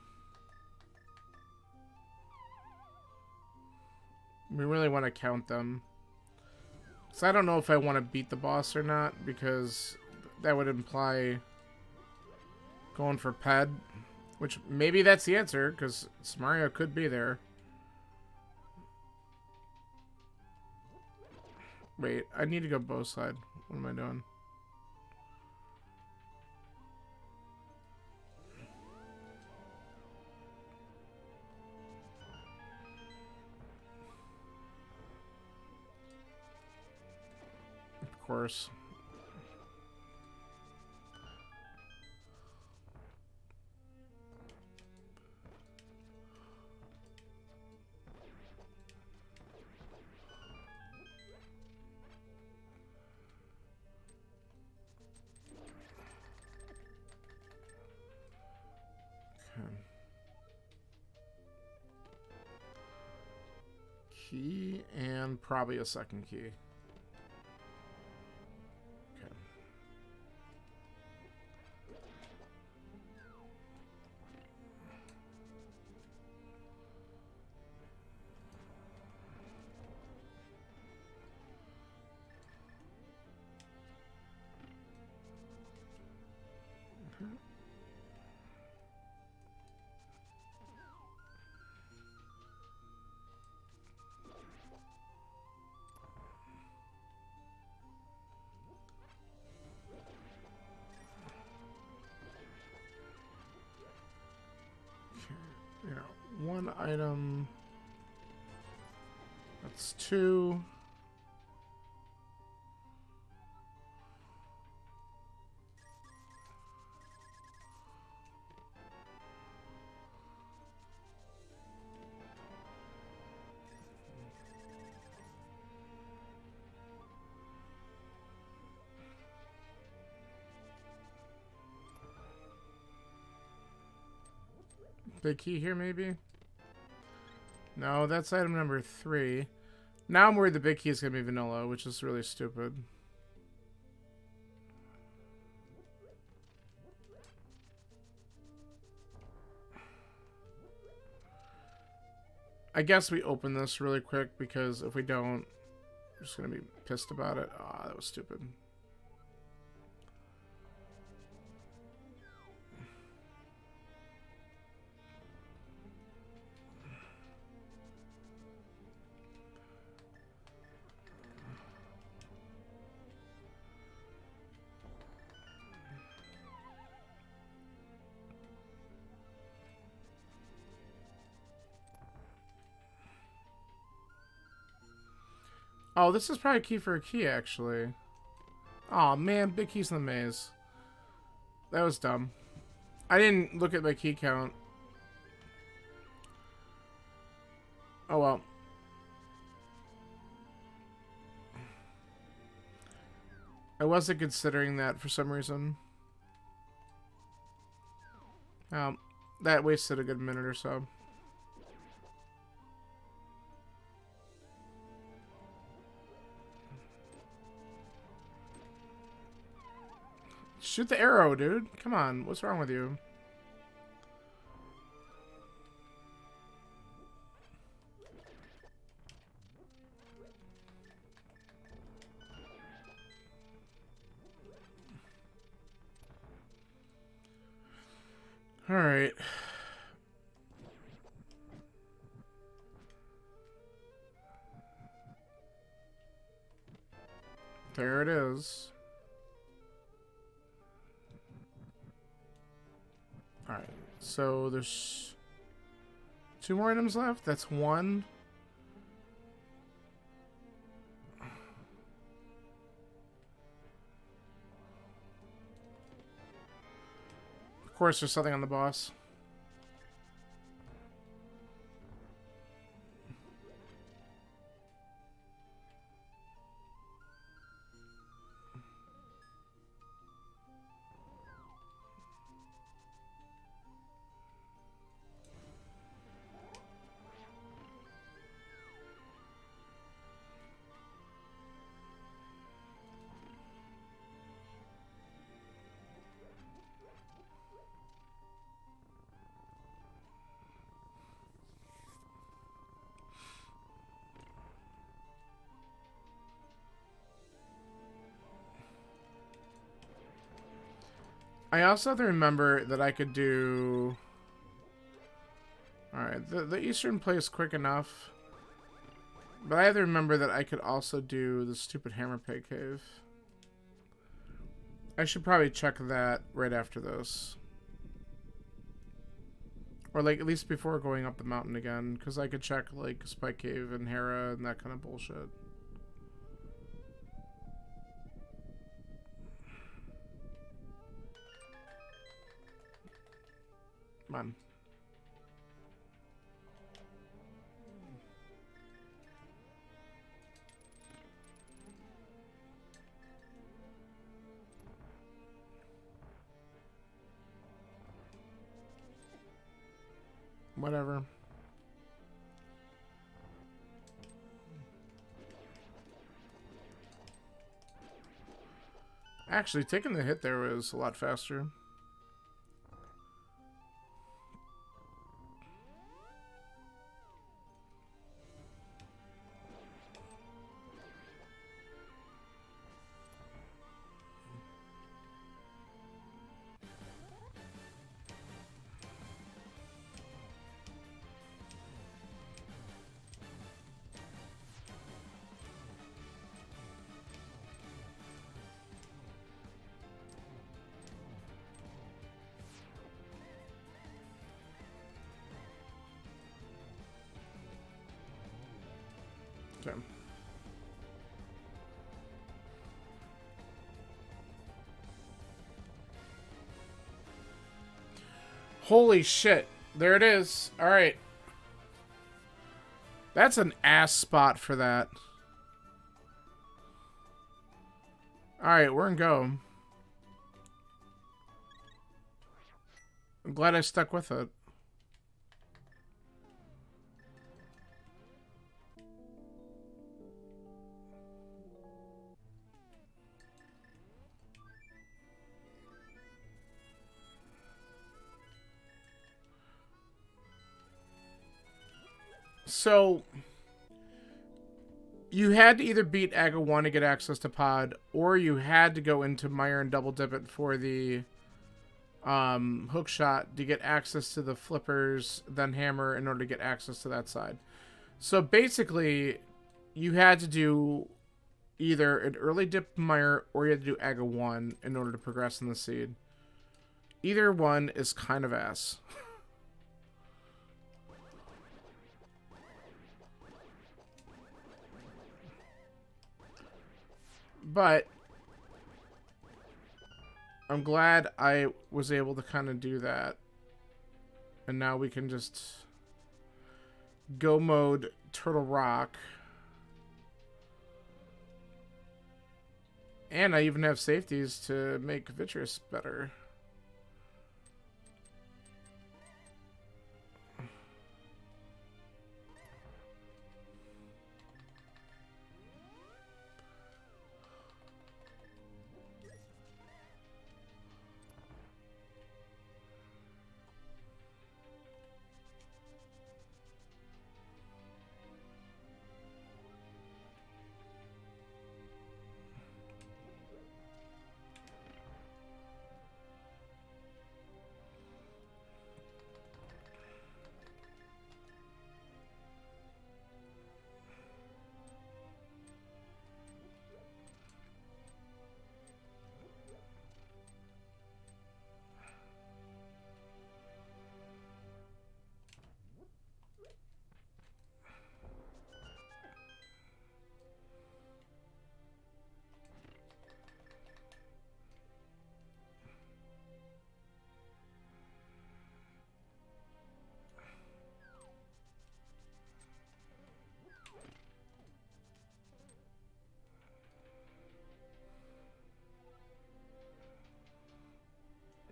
We really want to count them. So I don't know if I want to beat the boss or not, because that would imply going for Ped. Which, maybe that's the answer, because Samaria could be there. Wait, I need to go both side. What am I doing? Of course. Key and probably a second key. Okay. one item. That's 2. Big key here, maybe? No, that's item number 3. Now I'm worried the big key is going to be vanilla, which is really stupid. I guess we open this really quick, because if we don't, we're just going to be pissed about it. Ah, that was stupid. Oh, this is probably a key for a key, actually. Oh man, big keys in the maze. That was dumb. I didn't look at my key count. Oh well. I wasn't considering that for some reason. That wasted a good minute or so. Shoot the arrow, dude. Come on. What's wrong with you? All right. There it is. Alright, so there's 2 more items left. That's 1. Of course, there's something on the boss. I also have to remember that I could do... Alright, the eastern place quick enough. But I have to remember that I could also do the stupid hammer pig cave. I should probably check that right after this. Or like at least before going up the mountain again. Because I could check like Spike Cave and Hera and that kind of bullshit. Come on. Whatever. Actually, taking the hit there was a lot faster. Okay. Holy shit. There it is. Alright. That's an ass spot for that. Alright, we're in go. I'm glad I stuck with it. So, you had to either beat Aga 1 to get access to Pod, or you had to go into Mire and double dip it for the hook shot to get access to the flippers, then hammer in order to get access to that side. So basically, you had to do either an early dip Mire or you had to do Aga 1 in order to progress in the seed. Either one is kind of ass. But I'm glad I was able to kind of do that. And now we can just go mode Turtle Rock. And I even have safeties to make Vitreous better.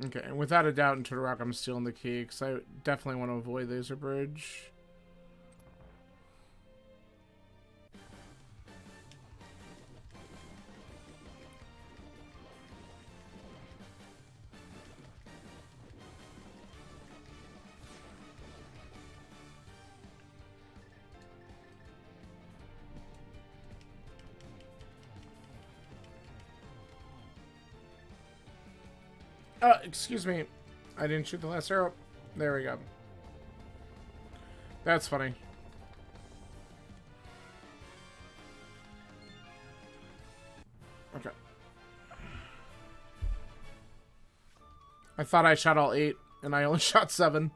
Okay, and without a doubt in Turtle Rock, I'm stealing the key, because I definitely want to avoid Laser Bridge. Excuse me. I didn't shoot the last arrow. There we go. That's funny. Okay. I thought I shot all 8, and I only shot 7.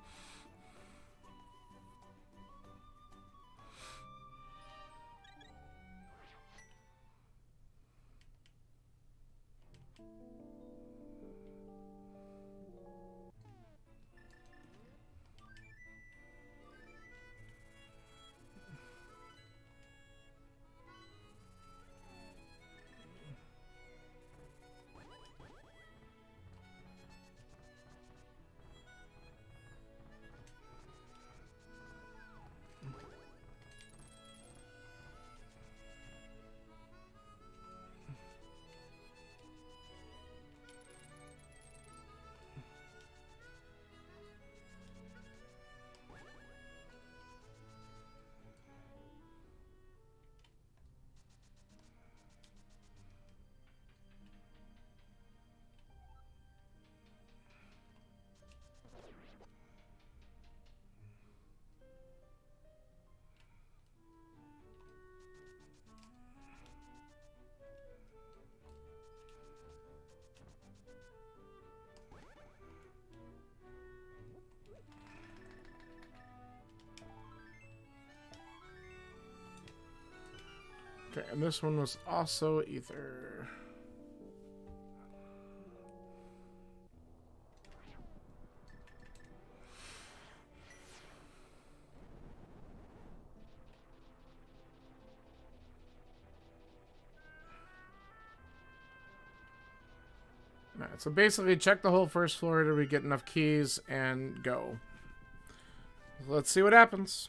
Okay, and this one was also ether. Alright, so basically check the whole first floor till we get enough keys and go. Let's see what happens.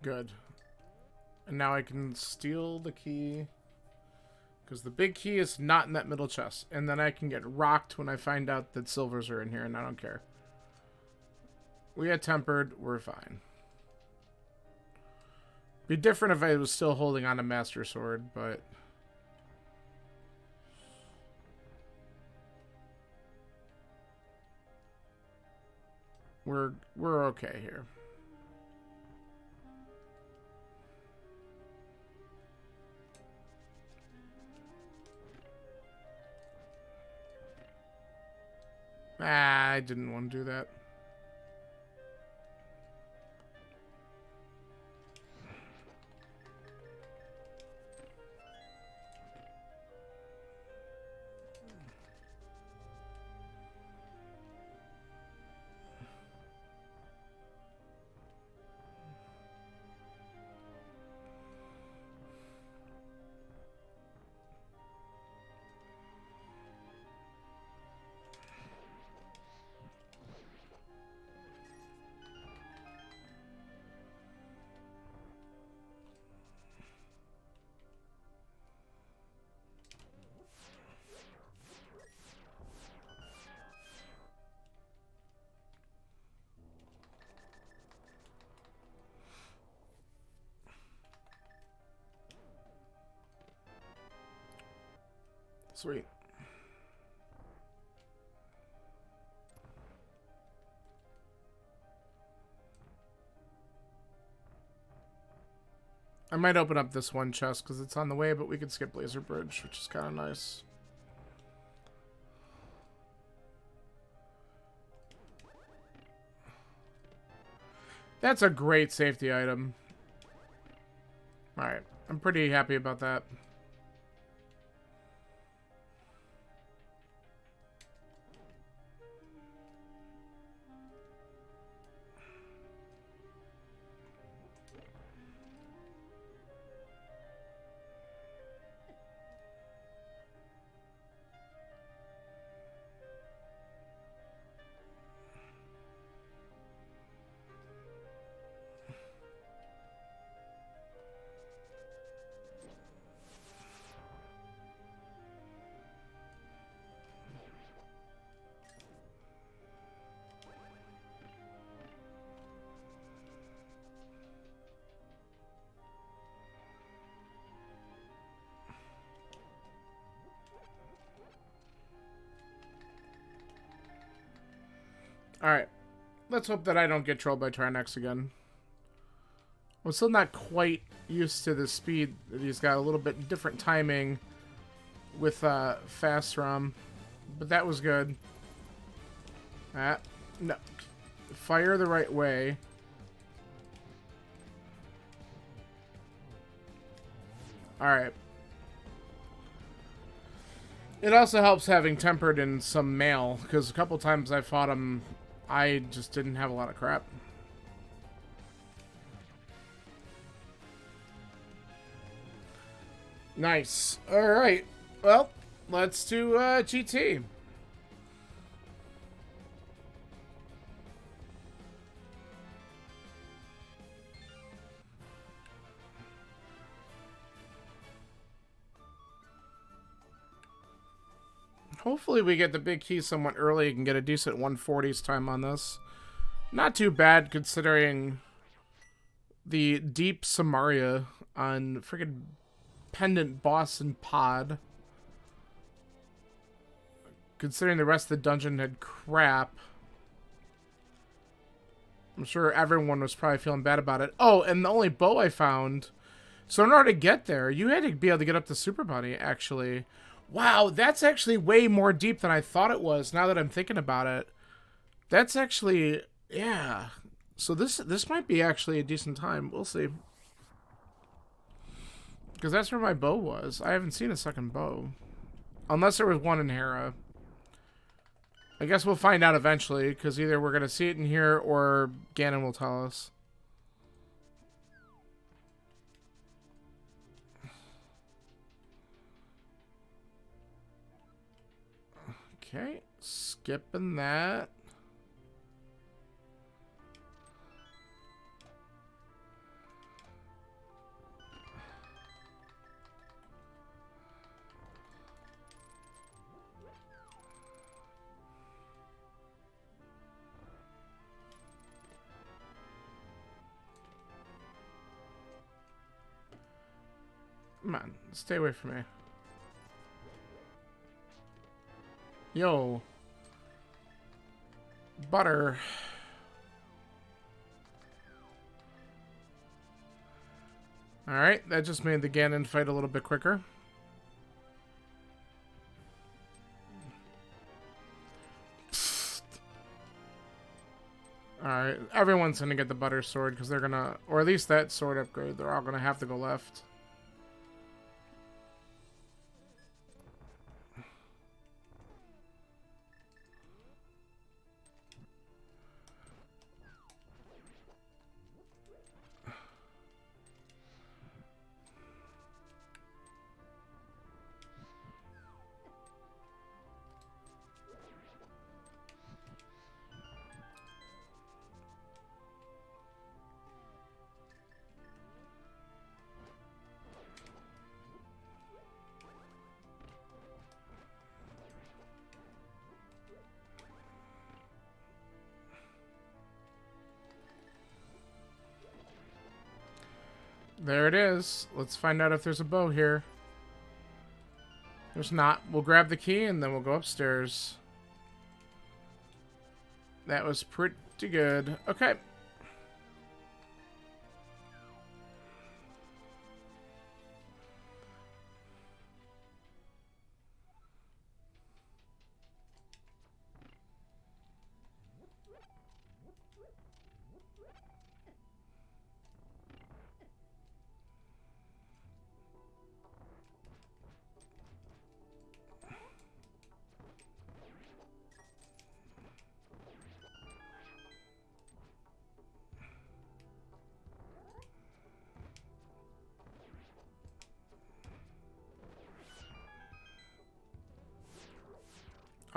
Good. And now I can steal the key. Because the big key is not in that middle chest. And then I can get rocked when I find out that silvers are in here, and I don't care. We had tempered. We're fine. Be different if I was still holding on to Master Sword, but... We're okay here. Ah, I didn't want to do that. Sweet. I might open up this one chest because it's on the way, but we could skip Laser Bridge, which is kind of nice. That's a great safety item. Alright, I'm pretty happy about that. Alright. Let's hope that I don't get trolled by Trinex again. I'm still not quite used to the speed that he's got. A little bit different timing with fast ROM. But that was good. No. Fire the right way. Alright. It also helps having tempered in some mail, because a couple times I fought him, I just didn't have a lot of crap. Nice. Alright. Well, let's do GT. Hopefully we get the big key somewhat early and get a decent 140s time on this. Not too bad considering the deep Samaria on friggin' Pendant Boss and Pod. Considering the rest of the dungeon had crap. I'm sure everyone was probably feeling bad about it. Oh, and the only bow I found... So in order to get there, you had to be able to get up to Super Bunny, actually. Wow, that's actually way more deep than I thought it was, now that I'm thinking about it. That's actually... Yeah. So this might be actually a decent time. We'll see. Because that's where my bow was. I haven't seen a second bow. Unless there was one in Hera. I guess we'll find out eventually, because either we're going to see it in here, or Ganon will tell us. Okay, skipping that. Come on, stay away from me. Yo. Butter. Alright, that just made the Ganon fight a little bit quicker. Alright, everyone's gonna get the butter sword because they're gonna, or at least that sword upgrade, they're all gonna have to go left. There it is. Let's find out if there's a bow here. There's not. We'll grab the key and then we'll go upstairs. That was pretty good. Okay.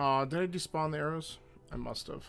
Oh, did I despawn the arrows? I must have.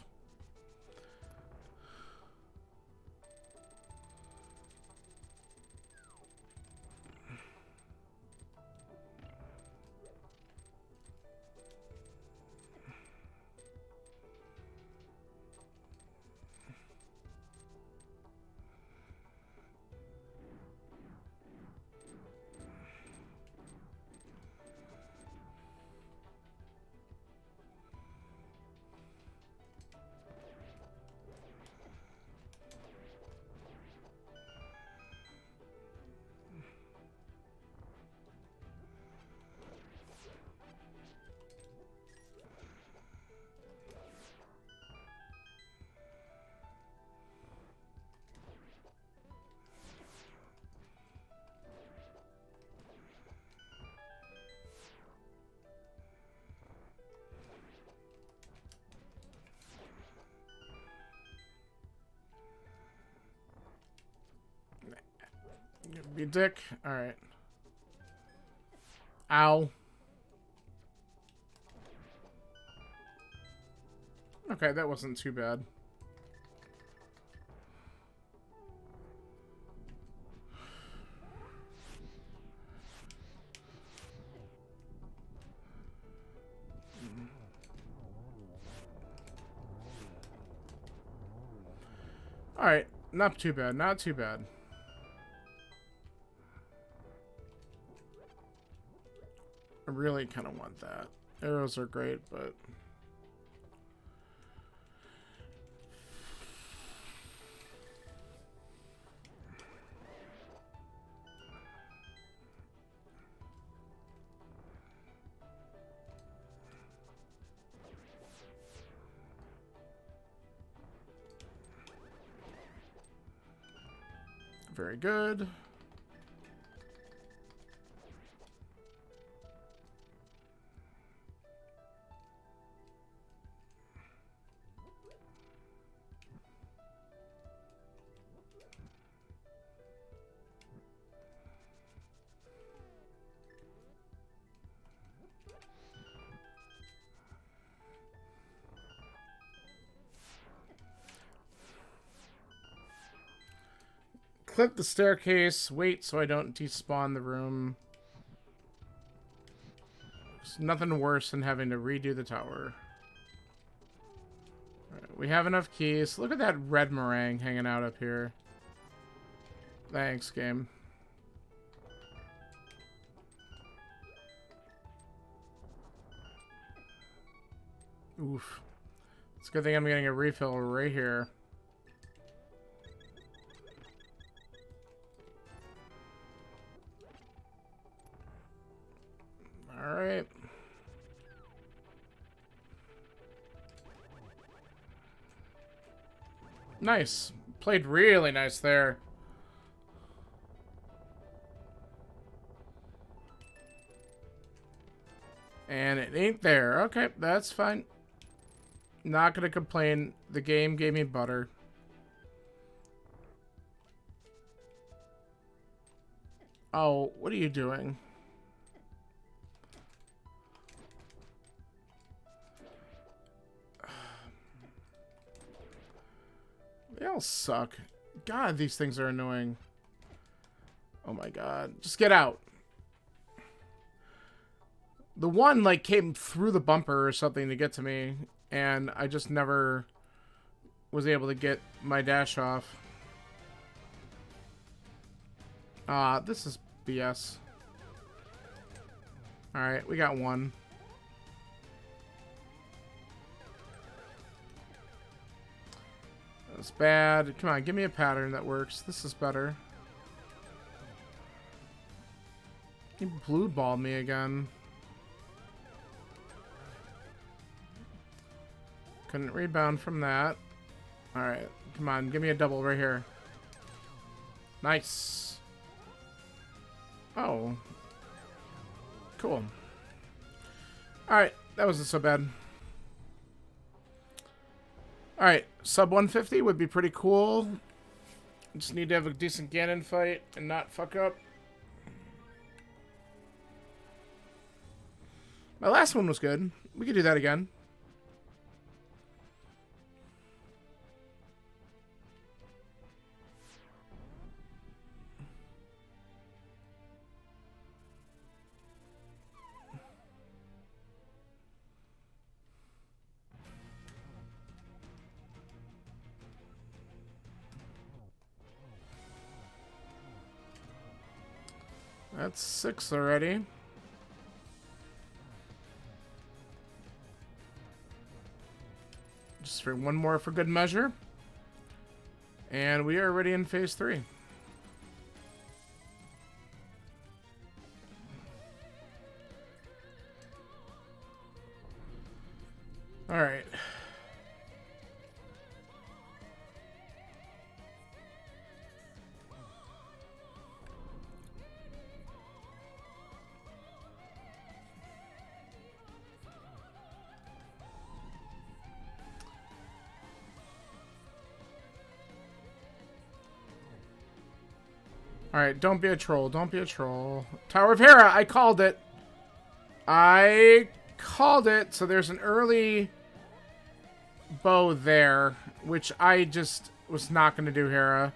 You dick. Alright. Ow. Okay, that wasn't too bad. Alright, not too bad, not too bad. I really kind of want that. Arrows are great, but... Very good. Click the staircase. Wait so I don't despawn the room. There's nothing worse than having to redo the tower. Right, we have enough keys. Look at that red meringue hanging out up here. Thanks, game. Oof. It's a good thing I'm getting a refill right here. Alright. Nice. Played really nice there. And it ain't there. Okay, that's fine. Not gonna complain. The game gave me butter. Oh, what are you doing? They all suck. God, these things are annoying. Oh my god. Just get out. The one, like, came through the bumper or something to get to me, and I just never was able to get my dash off. This is BS. Alright, we got one. That's bad. Come on, give me a pattern that works. This is better. He blue balled me again. Couldn't rebound from that. Alright, come on, give me a double right here. Nice. Oh. Cool. Alright, that wasn't so bad. Alright, sub 150 would be pretty cool. Just need to have a decent Ganon fight and not fuck up. My last one was good. We could do that again. That's 6 already. Just for one more for good measure. And we are already in phase 3. All right. Alright, don't be a troll. Don't be a troll. Tower of Hera! I called it! I called it! So there's an early bow there, which I just was not going to do Hera.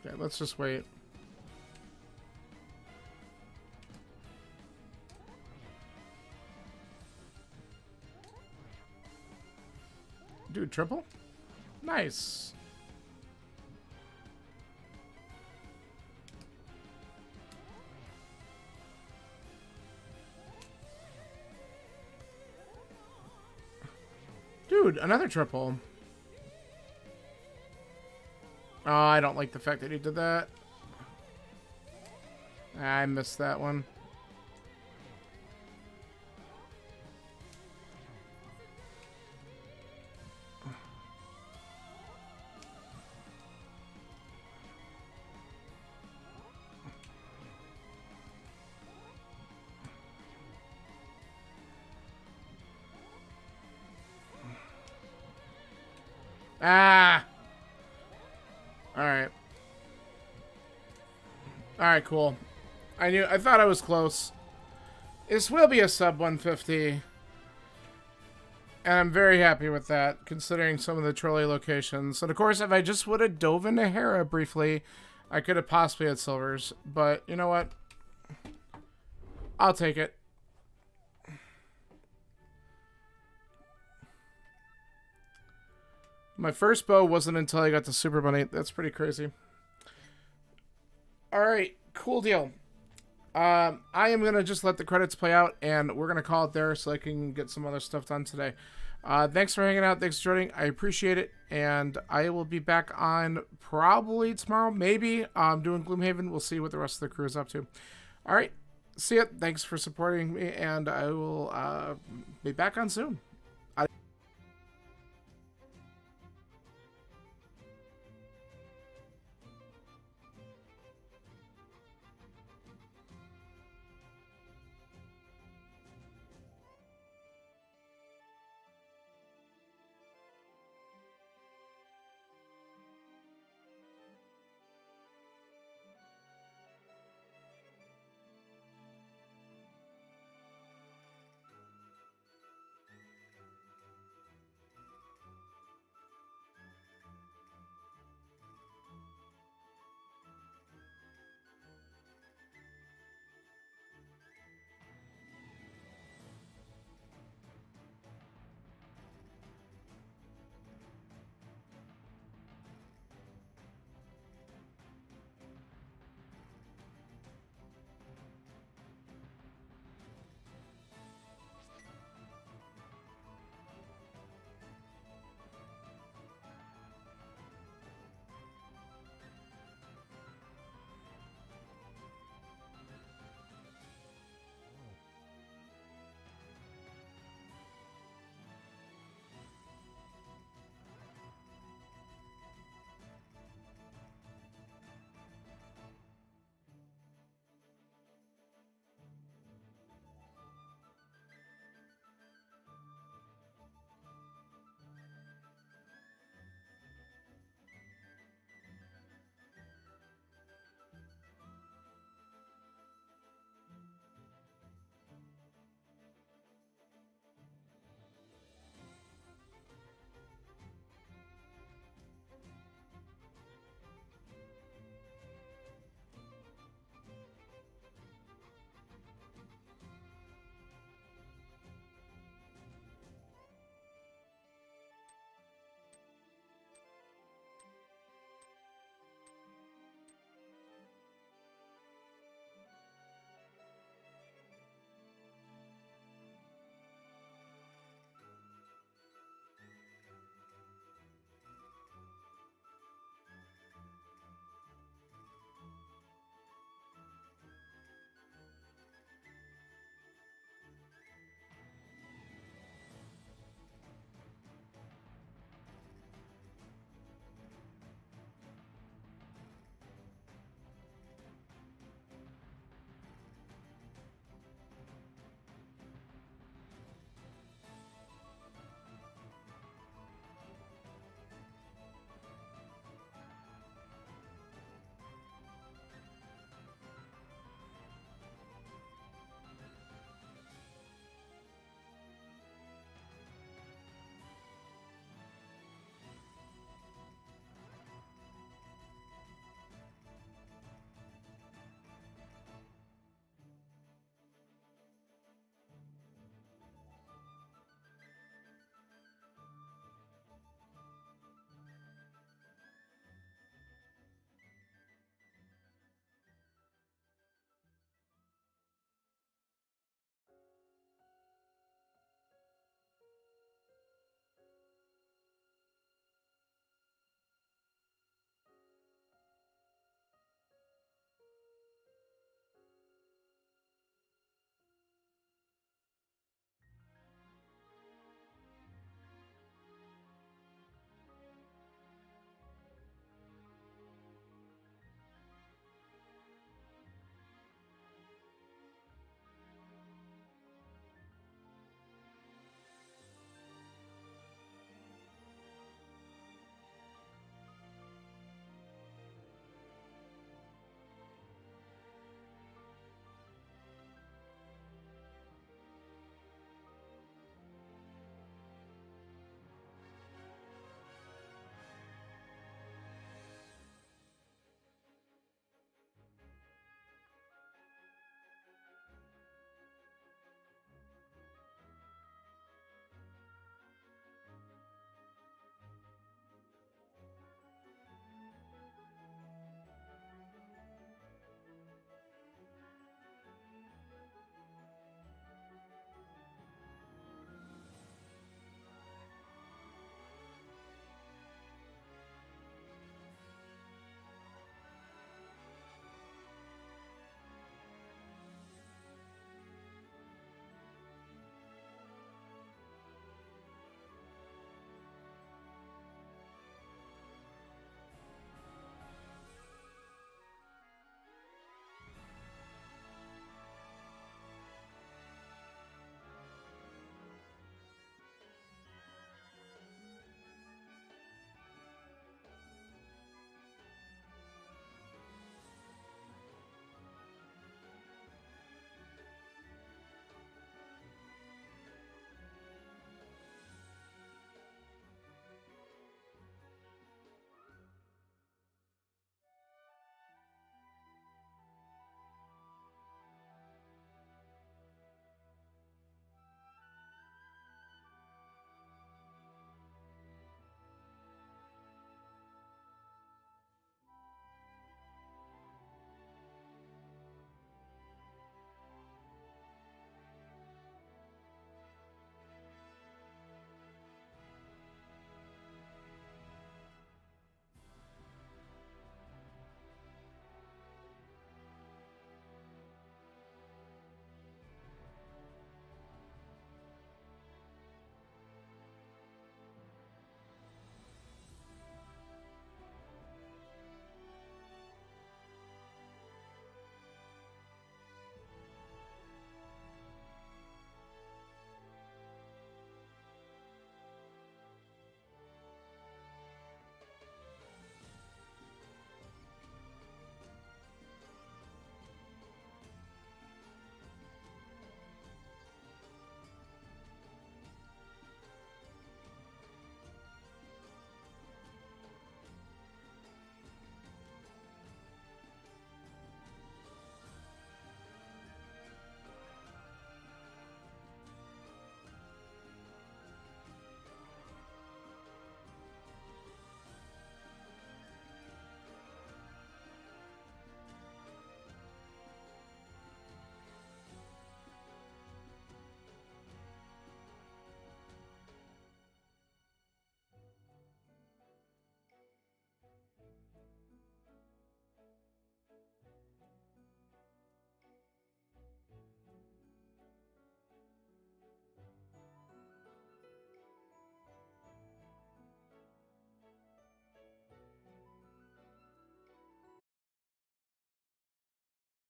Okay, let's just wait. Dude, triple? Nice. Dude, another triple. Oh, I don't like the fact that he did that. I missed that one. Ah! Alright. Alright, cool. I thought I was close. This will be a sub 150. And I'm very happy with that, considering some of the trolley locations. And of course, if I just would have dove into Hera briefly, I could have possibly had silvers. But, you know what? I'll take it. My first bow wasn't until I got to Super Bunny. That's pretty crazy. Alright, cool deal. I am going to just let the credits play out, and we're going to call it there so I can get some other stuff done today. Thanks for hanging out. Thanks for joining. I appreciate it, and I will be back on probably tomorrow, maybe. Doing Gloomhaven. We'll see what the rest of the crew is up to. Alright, see ya. Thanks for supporting me, and I will be back on soon.